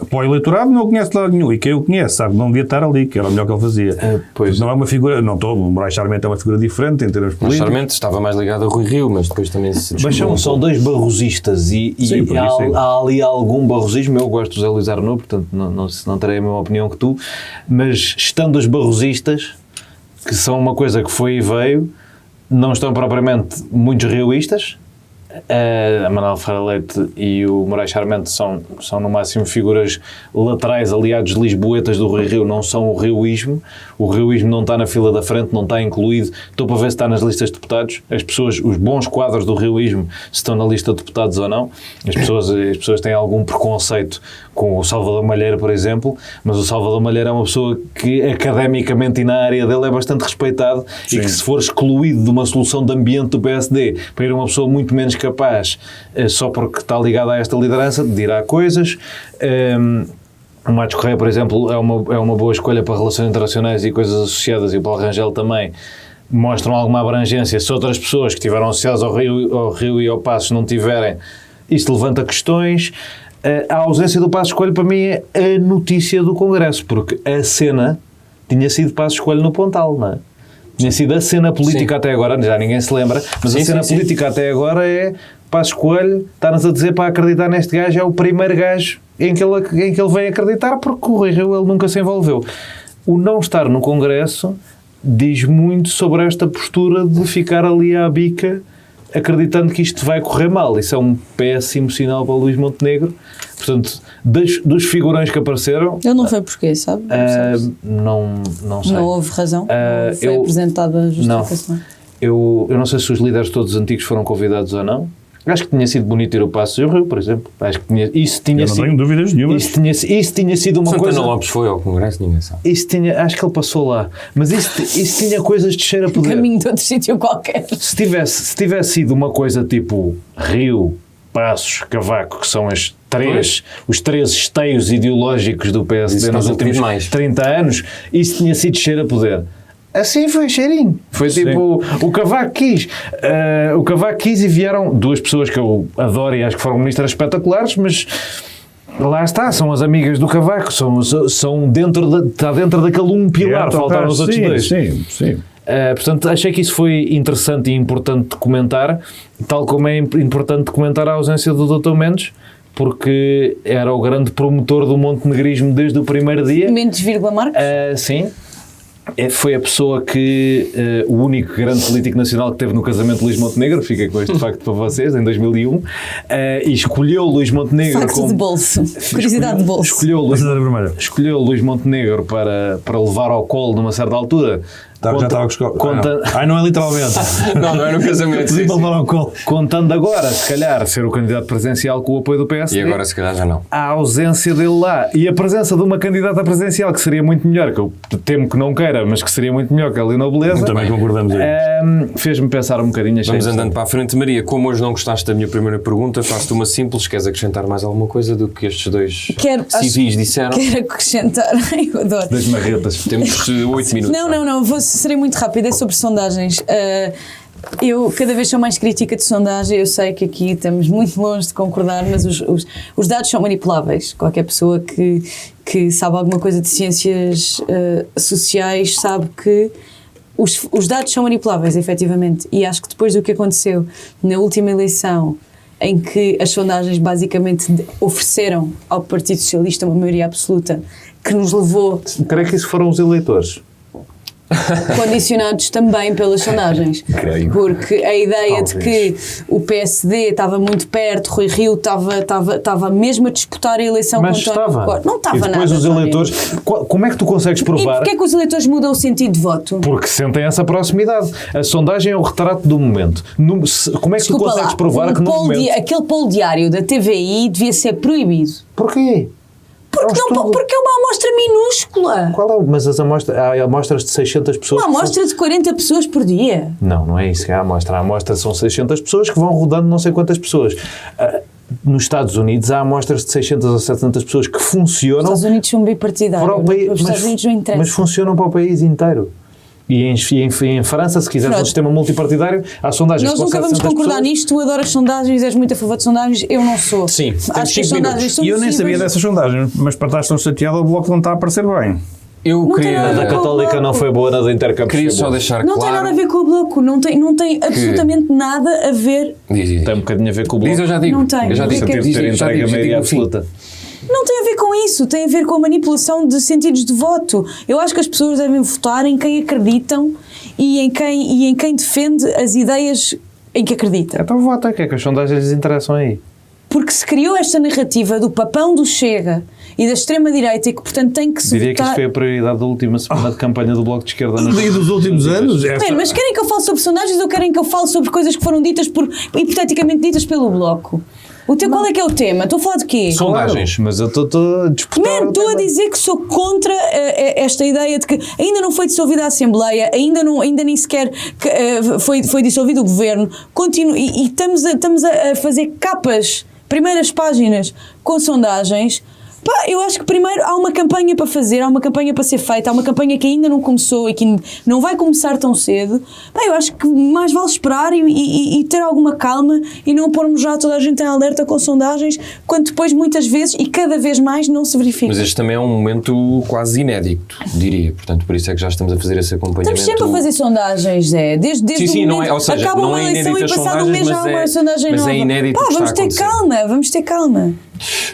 para o eleitorado não o conhece de lado nenhum, e quem o conhece sabe que não devia estar ali, que era o melhor que ele fazia. Pois. Não é uma figura... Moraes Charmente é uma figura diferente em termos políticos. Charmente estava mais ligado a Rui Rio, mas depois também se... Mas são dois barrosistas e Sim, há ali algum barrosismo. Eu gosto do José Luís Arnaud, portanto não terei a mesma opinião que tu, mas estando os barrosistas, que são uma coisa que foi e veio, não estão propriamente muitos rioístas. A Manuel Ferreira Leite e o Moraes Charmente são no máximo figuras laterais, aliados lisboetas do Rui Rio, não são o rioísmo. O rioísmo não está na fila da frente, não está incluído. Estou para ver se está nas listas de deputados. As pessoas, os bons quadros do rioísmo, se estão na lista de deputados ou não. As pessoas têm algum preconceito com o Salvador Malheiro, por exemplo, mas o Salvador Malheiro é uma pessoa que academicamente e na área dele é bastante respeitado. Sim. E que se for excluído de uma solução de ambiente do PSD para ir uma pessoa muito menos capaz, só porque está ligada a esta liderança, dirá coisas. O Matos Correia, por exemplo, é uma boa escolha para relações internacionais e coisas associadas, e o Paulo Rangel também mostram alguma abrangência. Se outras pessoas que estiveram associadas ao Rio e ao Passos não tiverem, isto levanta questões. A ausência do Passos Coelho para mim é a notícia do Congresso, porque a cena tinha sido Passos Coelho no Pontal, não é? Tinha sido a cena política até agora, já ninguém se lembra, mas a cena política até agora é Passos Coelho está-nos a dizer para acreditar neste gajo, é o primeiro gajo em que ele vem acreditar, porque o Rui Rio ele nunca se envolveu. O não estar no Congresso diz muito sobre esta postura de ficar ali à bica acreditando que isto vai correr mal. Isso é um péssimo sinal para o Luís Montenegro. Portanto, dos figurões que apareceram... Ele não foi porquê, sabe? Não sei. Não houve razão? Não foi apresentada a justificação? Não. Eu não sei se os líderes todos antigos foram convidados ou não. Acho que tinha sido bonito ir ao Passos e ao Rio, por exemplo. Acho que isso tinha sido... não tenho dúvidas nenhuma. Isso tinha sido uma coisa... Santana Lopes foi ao Congresso, ninguém sabe. Acho que ele passou lá. Mas isso tinha coisas de cheiro a poder. Caminho de outro sítio qualquer. Se tivesse sido uma coisa tipo Rio, Passos, Cavaco, que são os três esteios ideológicos do PSD nos últimos 30 anos, isso tinha sido cheiro a poder. Assim foi cheirinho. Foi tipo, o Cavaco quis. O Cavaco quis e vieram duas pessoas que eu adoro e acho que foram ministras espetaculares, mas lá está, são as amigas do Cavaco, está dentro daquele um pilar, faltaram os outros dois. Sim. Portanto, achei que isso foi interessante e importante de comentar, tal como é importante comentar a ausência do Dr. Mendes, porque era o grande promotor do montenegrismo desde o primeiro dia. Mendes, Marques? Sim. Foi a pessoa que, o único grande político nacional que teve no casamento de Luís Montenegro, fica com este facto para vocês, em 2001, e escolheu Luís Montenegro facto de bolso, curiosidade de bolso. Escolheu Luís Montenegro para levar ao colo numa certa altura. Já estava não é literalmente. não é no casamento. Contando agora, se calhar, ser o candidato presidencial com o apoio do PSD. E agora, se calhar, já não. A ausência dele lá e a presença de uma candidata presidencial que seria muito melhor, que eu temo que não queira, mas que seria muito melhor que a Leonor Beleza. Também concordamos aí. Fez-me pensar um bocadinho. Vamos andando para a frente. Maria, como hoje não gostaste da minha primeira pergunta, faço-te uma simples. Queres acrescentar mais alguma coisa do que estes dois civis disseram? Quero acrescentar. Eu adoro. Das marretas. Temos 8 minutos. Não. Serei muito rápida, é sobre sondagens. Eu cada vez sou mais crítica de sondagem, eu sei que aqui estamos muito longe de concordar, mas os dados são manipuláveis. Qualquer pessoa que sabe alguma coisa de ciências sociais sabe que os dados são manipuláveis, efetivamente, e acho que depois do que aconteceu na última eleição, em que as sondagens basicamente ofereceram ao Partido Socialista uma maioria absoluta, que nos levou... Creio que isso foram os eleitores. Condicionados também pelas sondagens. Porque a ideia de que o PSD estava muito perto, Rui Rio estava mesmo a disputar a eleição com António Costa. Não estava nada. E depois os eleitores... Como é que tu consegues provar... E porquê é que os eleitores mudam o sentido de voto? Porque sentem essa proximidade. A sondagem é o retrato do momento. Como é que tu consegues provar que no momento... Aquele poll diário da TVI devia ser proibido. Porquê? Porque é uma amostra minúscula. Mas há amostras de 600 pessoas. Uma amostra de 40 pessoas por dia. Não é isso que é a amostra. A amostra são 600 pessoas que vão rodando não sei quantas pessoas. Nos Estados Unidos há amostras de 600 ou 700 pessoas que funcionam. Os Estados Unidos são bipartidários. Os Estados Unidos não interessam. Mas funcionam para o país inteiro. E em França, se quiseres um sistema multipartidário, há sondagens. Nós nunca vamos concordar nisto. Tu adoras sondagens, és muito a favor de sondagens. Eu não sou. Sim, acho que as sondagens são E eu nem sabia dessas sondagens, mas para estar tão chateado, o Bloco não está a aparecer bem. Eu não queria. A da Católica não foi boa, na da Intercampos. Queria só deixar não claro. Não tem nada a ver com o Bloco. Não tem absolutamente nada a ver. Diz. Tem um bocadinho a ver com o Bloco. Diz, eu já digo. Não tem. Eu já digo. Ter entregue a maioria absoluta. Não tem a ver com isso, tem a ver com a manipulação de sentidos de voto. Eu acho que as pessoas devem votar em quem acreditam e em quem defende as ideias em que acreditam. Então vota, que é que as sondagens lhes interessam aí? Porque se criou esta narrativa do papão do Chega e da extrema-direita e que, portanto, tem que se Diria que votar... isto foi a prioridade da última semana de campanha do Bloco de Esquerda. E dos últimos anos? Bem, mas querem que eu fale sobre sondagens ou querem que eu fale sobre coisas que foram ditas hipoteticamente ditas pelo Bloco? Qual é que é o tema? Estou a falar de quê? Sondagens. Mas eu estou a disputar. Estou a dizer que sou contra esta ideia de que ainda não foi dissolvida a Assembleia, ainda nem sequer foi dissolvido o Governo, e estamos a fazer capas, primeiras páginas com sondagens. Eu acho que primeiro há uma campanha para fazer, há uma campanha para ser feita, há uma campanha que ainda não começou e que não vai começar tão cedo. Eu acho que mais vale esperar e ter alguma calma e não pormos já toda a gente em alerta com sondagens, quando depois muitas vezes e cada vez mais não se verifica. Mas este também é um momento quase inédito, diria. Portanto, por isso é que já estamos a fazer esse acompanhamento. Estamos sempre a fazer sondagens, Zé. Desde sim, o não é, ou seja, acaba não uma é eleição e passado um mês já há uma sondagem mas nova. É inédito que vamos está ter vamos ter calma.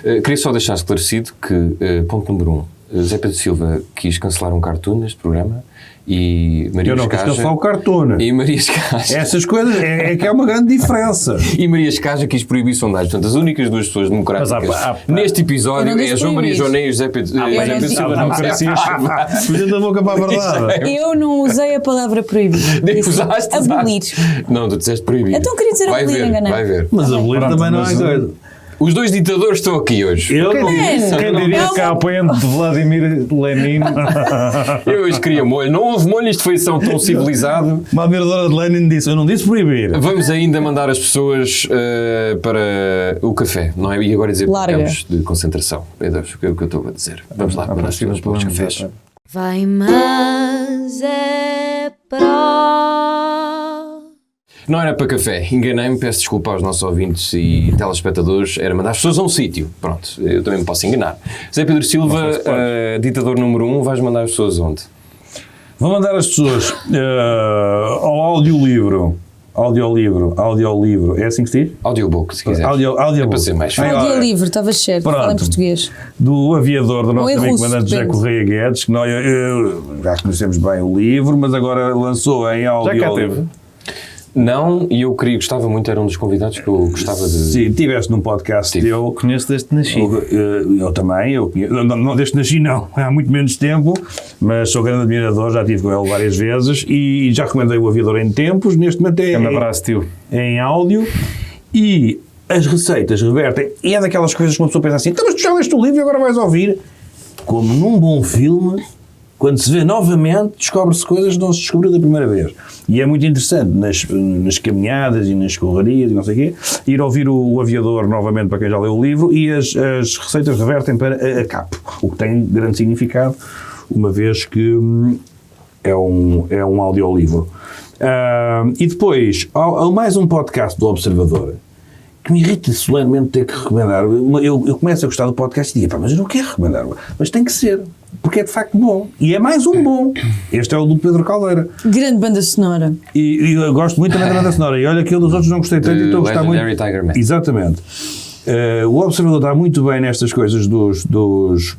Queria só deixar esclarecido que, ponto número 1, Zé Pedro Silva quis cancelar um cartoon neste programa e Maria Eu não quis Escaja... cancelar o cartoon. E Maria Escaja... Essas coisas é que é uma grande diferença. E Maria Escaja quis proibir sondagens. Portanto, as únicas duas pessoas democráticas neste episódio é João Maria Joné e José Pedro Silva. Fugindo da boca para a verdade. Eu não usei a palavra proibir. Usaste? Abolir. Não, tu disseste proibir. Então queria dizer abolir, enganei. Vai ver. Mas abolir também não é coisa. Os dois ditadores estão aqui hoje. Quem diria que há apoiante de Vladimir Lenin? Eu hoje queria molho. Não houve molho, isto foi tão civilizado. Uma admiradora de Lenin disse, eu não disse proibir. Vamos ainda mandar as pessoas para o café, não é? E agora dizer campos de concentração. Meu Deus, o que eu estou a dizer? Vamos lá, mandar as pessoas para os cafés. Vai, mas é para... Não era para café, enganei-me, peço desculpa aos nossos ouvintes e telespectadores, era mandar as pessoas a um sítio. Pronto, eu também me posso enganar. Zé Pedro Silva, ditador número 1, vais mandar as pessoas onde? Vou mandar as pessoas ao audiolivro. É assim que se diz? Audiobook, se quiser. Audiobook. É para ser mais fácil. Audiolivro, estava certo, fala em português. Do aviador, do nosso amigo comandante José depende. Correia Guedes, que nós já conhecemos bem o livro, mas agora lançou em audiolivro. Já cá teve? Não, e eu gostava muito, era um dos convidados que eu gostava de... Sim, tiveste num podcast eu conheço desde que nasci. Eu também, não desde que nasci não, há muito menos tempo, mas sou grande admirador, já estive com ele várias vezes e já recomendei o Aviador em tempos, neste momento Um abraço, tio. em áudio e as receitas revertem, e é daquelas coisas que uma pessoa pensa assim, então mas tu já leste o livro e agora vais ouvir, como num bom filme. Quando se vê novamente, descobre-se coisas que não se descobriu da primeira vez. E é muito interessante, nas caminhadas e nas correrias e não sei o quê, ir ouvir o Aviador novamente para quem já leu o livro e as receitas revertem para a capo, o que tem grande significado, uma vez que é um audiolivro. E depois, há mais um podcast do Observador, que me irrita solenemente ter que recomendar. Eu começo a gostar do podcast e digo, mas eu não quero recomendar, mas tem que ser, porque é de facto bom. E é mais um bom. Este é o do Pedro Caldeira. Grande banda sonora. E eu gosto muito também da banda sonora. E olha que eu dos outros não gostei tanto e estou a gostar muito. Legendary Tiger Man. Exatamente. O Observador está muito bem nestas coisas dos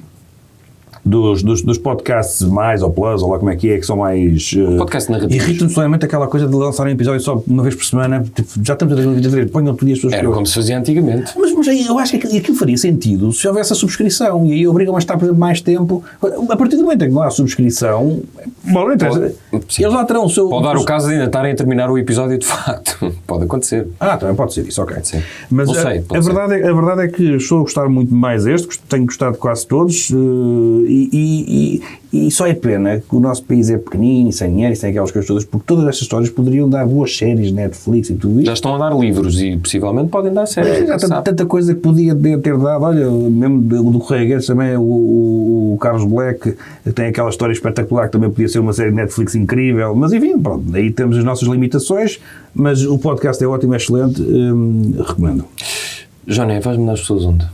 podcasts mais, ou plus, ou lá como é que são mais... podcast narrativos. Irrita-me solenemente aquela coisa de lançarem um episódio só uma vez por semana. Tipo, já estamos a 2023, ponham tudo e as pessoas... Era como se fazia antigamente. Mas aí eu acho que aquilo faria sentido se houvesse a subscrição, e aí obrigam a estar, por exemplo, mais tempo. A partir do momento em que não há subscrição, Bom, não interessa. Sim. Eles lá terão o seu... Pode dar o caso de ainda estarem a terminar o episódio de facto. Pode acontecer. Também pode ser isso, ok. Sim. Mas Não sei, a verdade é que estou a gostar muito mais tenho gostado de quase todos, e só é pena que o nosso país é pequenino e sem dinheiro e sem aquelas coisas todas, porque todas estas histórias poderiam dar boas séries, Netflix e tudo isso. Já estão a dar livros e possivelmente podem dar séries. Há tanta coisa que podia ter dado. Olha, mesmo do Correio Guedes também, o Carlos Black tem aquela história espetacular que também podia ser uma série de Netflix incrível, mas enfim, pronto, aí temos as nossas limitações, mas o podcast é ótimo, é excelente, recomendo. Joné, vais mandar as pessoas onde?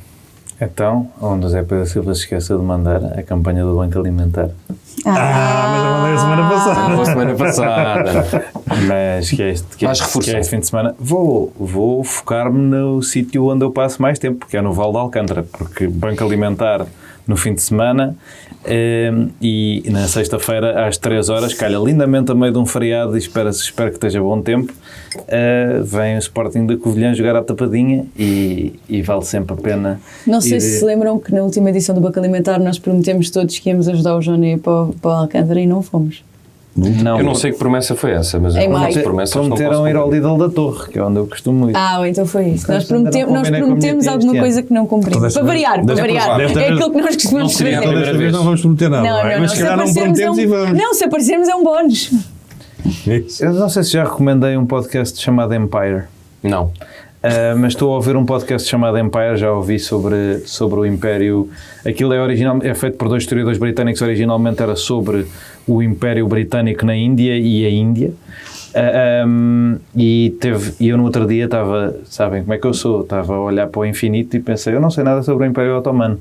Então, onde o Zé Pedro Silva se esqueceu de mandar a campanha do Banco Alimentar. Mas eu mandei a semana passada. A semana passada. Mas que é Vais reforçar. que é este fim de semana. Vou focar-me no sítio onde eu passo mais tempo, que é no Val de Alcântara, porque Banco Alimentar no fim de semana e na sexta-feira às 3 horas, calha lindamente a meio de um feriado e espero que esteja bom tempo, vem o Sporting da Covilhã jogar à tapadinha e vale sempre a pena. Não sei se lembram que na última edição do Banco Alimentar nós prometemos todos que íamos ajudar o Johnny para o Alcântara e não fomos. Não, Eu não sei que promessa foi essa, mas Em as maio. promessas não prometeram posso ir ao cumprir. Lidl da Torre, que é onde eu costumo ir. Então foi isso. Nós Ainda não prometemos combinei com a minha tia alguma este coisa ano. que não cumprimos. Para variar. Deve ter É aquilo que nós costumamos Não seria a fazer. primeira vez. Não vamos prometer nada, mas se Se calhar não aparecermos prometemos e vamos. Não, se aparecermos é um bónus. Eu não sei se já recomendei um podcast chamado Empire. Não. Mas estou a ouvir um podcast chamado Empire, já ouvi sobre o Império. Aquilo é feito por 2 historiadores britânicos, originalmente era sobre o Império Britânico na Índia e a Índia. E eu no outro dia estava, sabem como é que eu sou, estava a olhar para o infinito e pensei, eu não sei nada sobre o Império Otomano.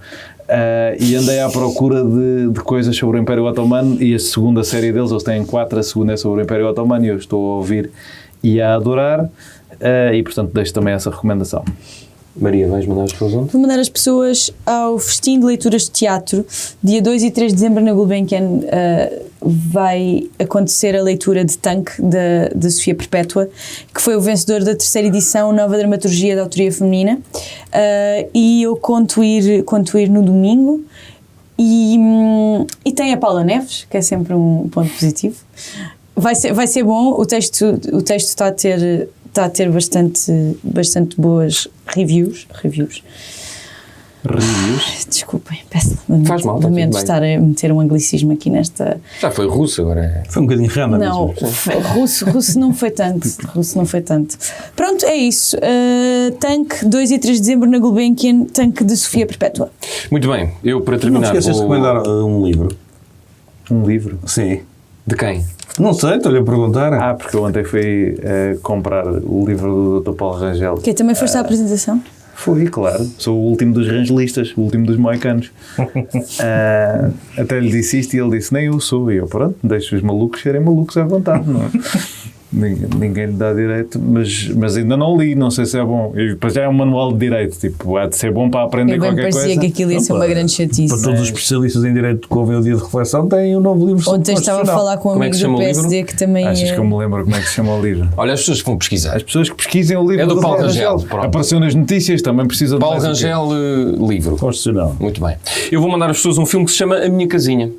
E andei à procura de coisas sobre o Império Otomano e a segunda série deles, eles têm 4, a segunda é sobre o Império Otomano e eu estou a ouvir e a adorar. E portanto deixo também essa recomendação. Maria, vais mandar as pessoas onde? Vou mandar as pessoas ao Festim de Leituras de Teatro. Dia 2 e 3 de dezembro na Gulbenkian vai acontecer a leitura de Tanque, da Sofia Perpétua, que foi o vencedor da 3ª edição Nova Dramaturgia da Autoria Feminina. E eu conto ir no domingo. E tem a Paula Neves, que é sempre um ponto positivo. Vai ser bom. O texto está a ter bastante boas reviews. Desculpem, peço Faz mal, lamento está tudo bem. estar a meter um anglicismo aqui nesta... Já foi russo, agora é... Foi um bocadinho random. Não, russo não foi tanto. Pronto, é isso. Tanque, 2 e 3 de dezembro na Gulbenkian, Tanque de Sofia Perpétua. Muito bem, eu para Não te terminar esqueças de recomendar um livro. Um livro? Sim. De quem? Não sei, estou-lhe a perguntar. Porque eu ontem fui comprar o livro do Dr. Paulo Rangel. Que também foste à apresentação? Fui, claro. Sou o último dos rangelistas, o último dos moicanos. Até lhe disse isto e ele disse, nem eu sou. E eu, pronto, deixo os malucos serem malucos à vontade, não é? Ninguém lhe dá direito, mas ainda não li, não sei se é bom. E depois já é um manual de direito, tipo, há de ser bom para aprender Eu bem qualquer parecia coisa. que aquilo ia ser uma grande chatice. Para todos os especialistas em direito que ouvem o dia de reflexão, têm um novo livro sobre Ontem estava a falar com um Como é que amigo se do chama o livro? PSD que também Achas que eu me lembro como é que se chama o livro? Olha, as pessoas que vão pesquisar. As pessoas que pesquisem o livro É do Paulo Rangel, pronto. Apareceu nas notícias, também precisa de Paulo mais o quê? Rangel, livro. Constitucional. Muito bem. Eu vou mandar às pessoas um filme que se chama A Minha Casinha.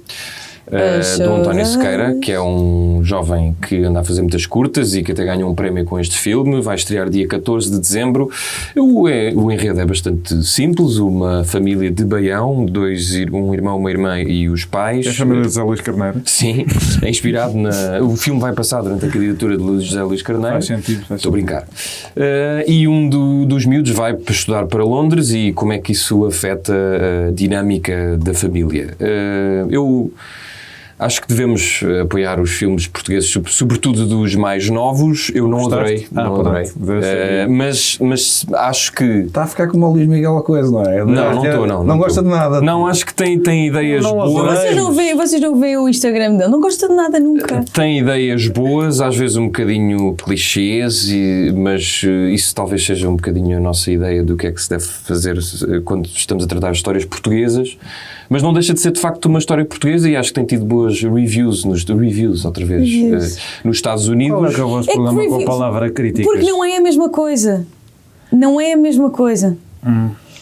Do António Sequeira, que é um jovem que anda a fazer muitas curtas e que até ganhou um prémio com este filme. Vai estrear dia 14 de dezembro. O enredo é bastante simples. Uma família de Baião, um irmão, uma irmã e os pais. É a família de José Luís Carneiro. Sim, é inspirado o filme vai passar durante a candidatura de José Luís Carneiro. Faz sentido. Estou a brincar. E dos miúdos vai para estudar para Londres e como é que isso afeta a dinâmica da família. Eu acho que devemos apoiar os filmes portugueses, sobretudo dos mais novos. Eu não adorei. Não adorei. Mas acho que... Está a ficar como o Luís Miguel a coisa, não é? Não estou. Não gosta de nada. Não, acho que tem ideias boas. Vocês não veem o Instagram dele, não gosta de nada nunca. Tem ideias boas, às vezes um bocadinho clichês, mas isso talvez seja um bocadinho a nossa ideia do que é que se deve fazer quando estamos a tratar de histórias portuguesas. Mas não deixa de ser de facto uma história portuguesa e acho que tem tido boas reviews nos Estados Unidos. Qual é que é o vosso problema com a palavra crítica? Porque não é a mesma coisa. Não é a mesma coisa.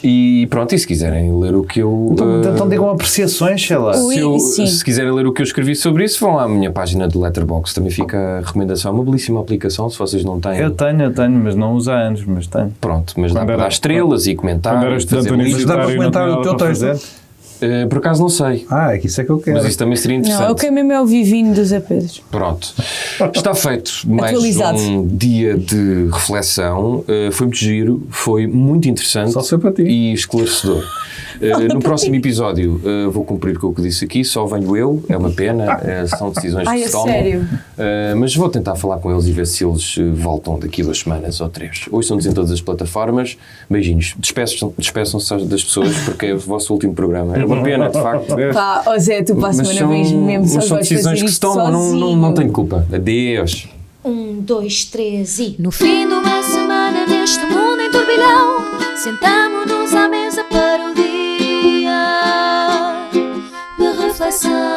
E pronto, e se quiserem ler o que eu... Então digam apreciações, sei lá. Se quiserem ler o que eu escrevi sobre isso, vão à minha página do Letterboxd. Também fica a recomendação. É uma belíssima aplicação, se vocês não têm. Eu tenho, mas não uso há anos, mas tenho. Pronto, mas dá para dar estrelas e comentar. Quando era estudante Mas dá para comentar o teu texto. Por acaso não sei. É que isso é que eu quero. Mas isso também seria interessante. Não, eu quero mesmo é o vivinho do Zé Pedro. Pronto. Está feito mais Atualizado. um dia de reflexão. Foi muito giro, foi muito interessante Só foi para ti. e esclarecedor. No próximo episódio vou cumprir com o que disse aqui, só venho eu, é uma pena, são decisões que Ai, se é tomam. sério? Mas vou tentar falar com eles e ver se eles voltam daqui a 2 semanas ou 3. Hoje são-nos em todas as plataformas. Beijinhos. Despeçam-se das pessoas porque é o vosso último programa. É uma pena, de facto. Pá, ó Zé, tu para a Mas semana vens mesmo só mas são vais fazer decisões que se isto tomam, sozinho. não tenho culpa. Adeus. 1, 2, 3 e no fim de uma semana neste mundo em turbilhão, sentamo-nos à mesa para o dia de reflexão.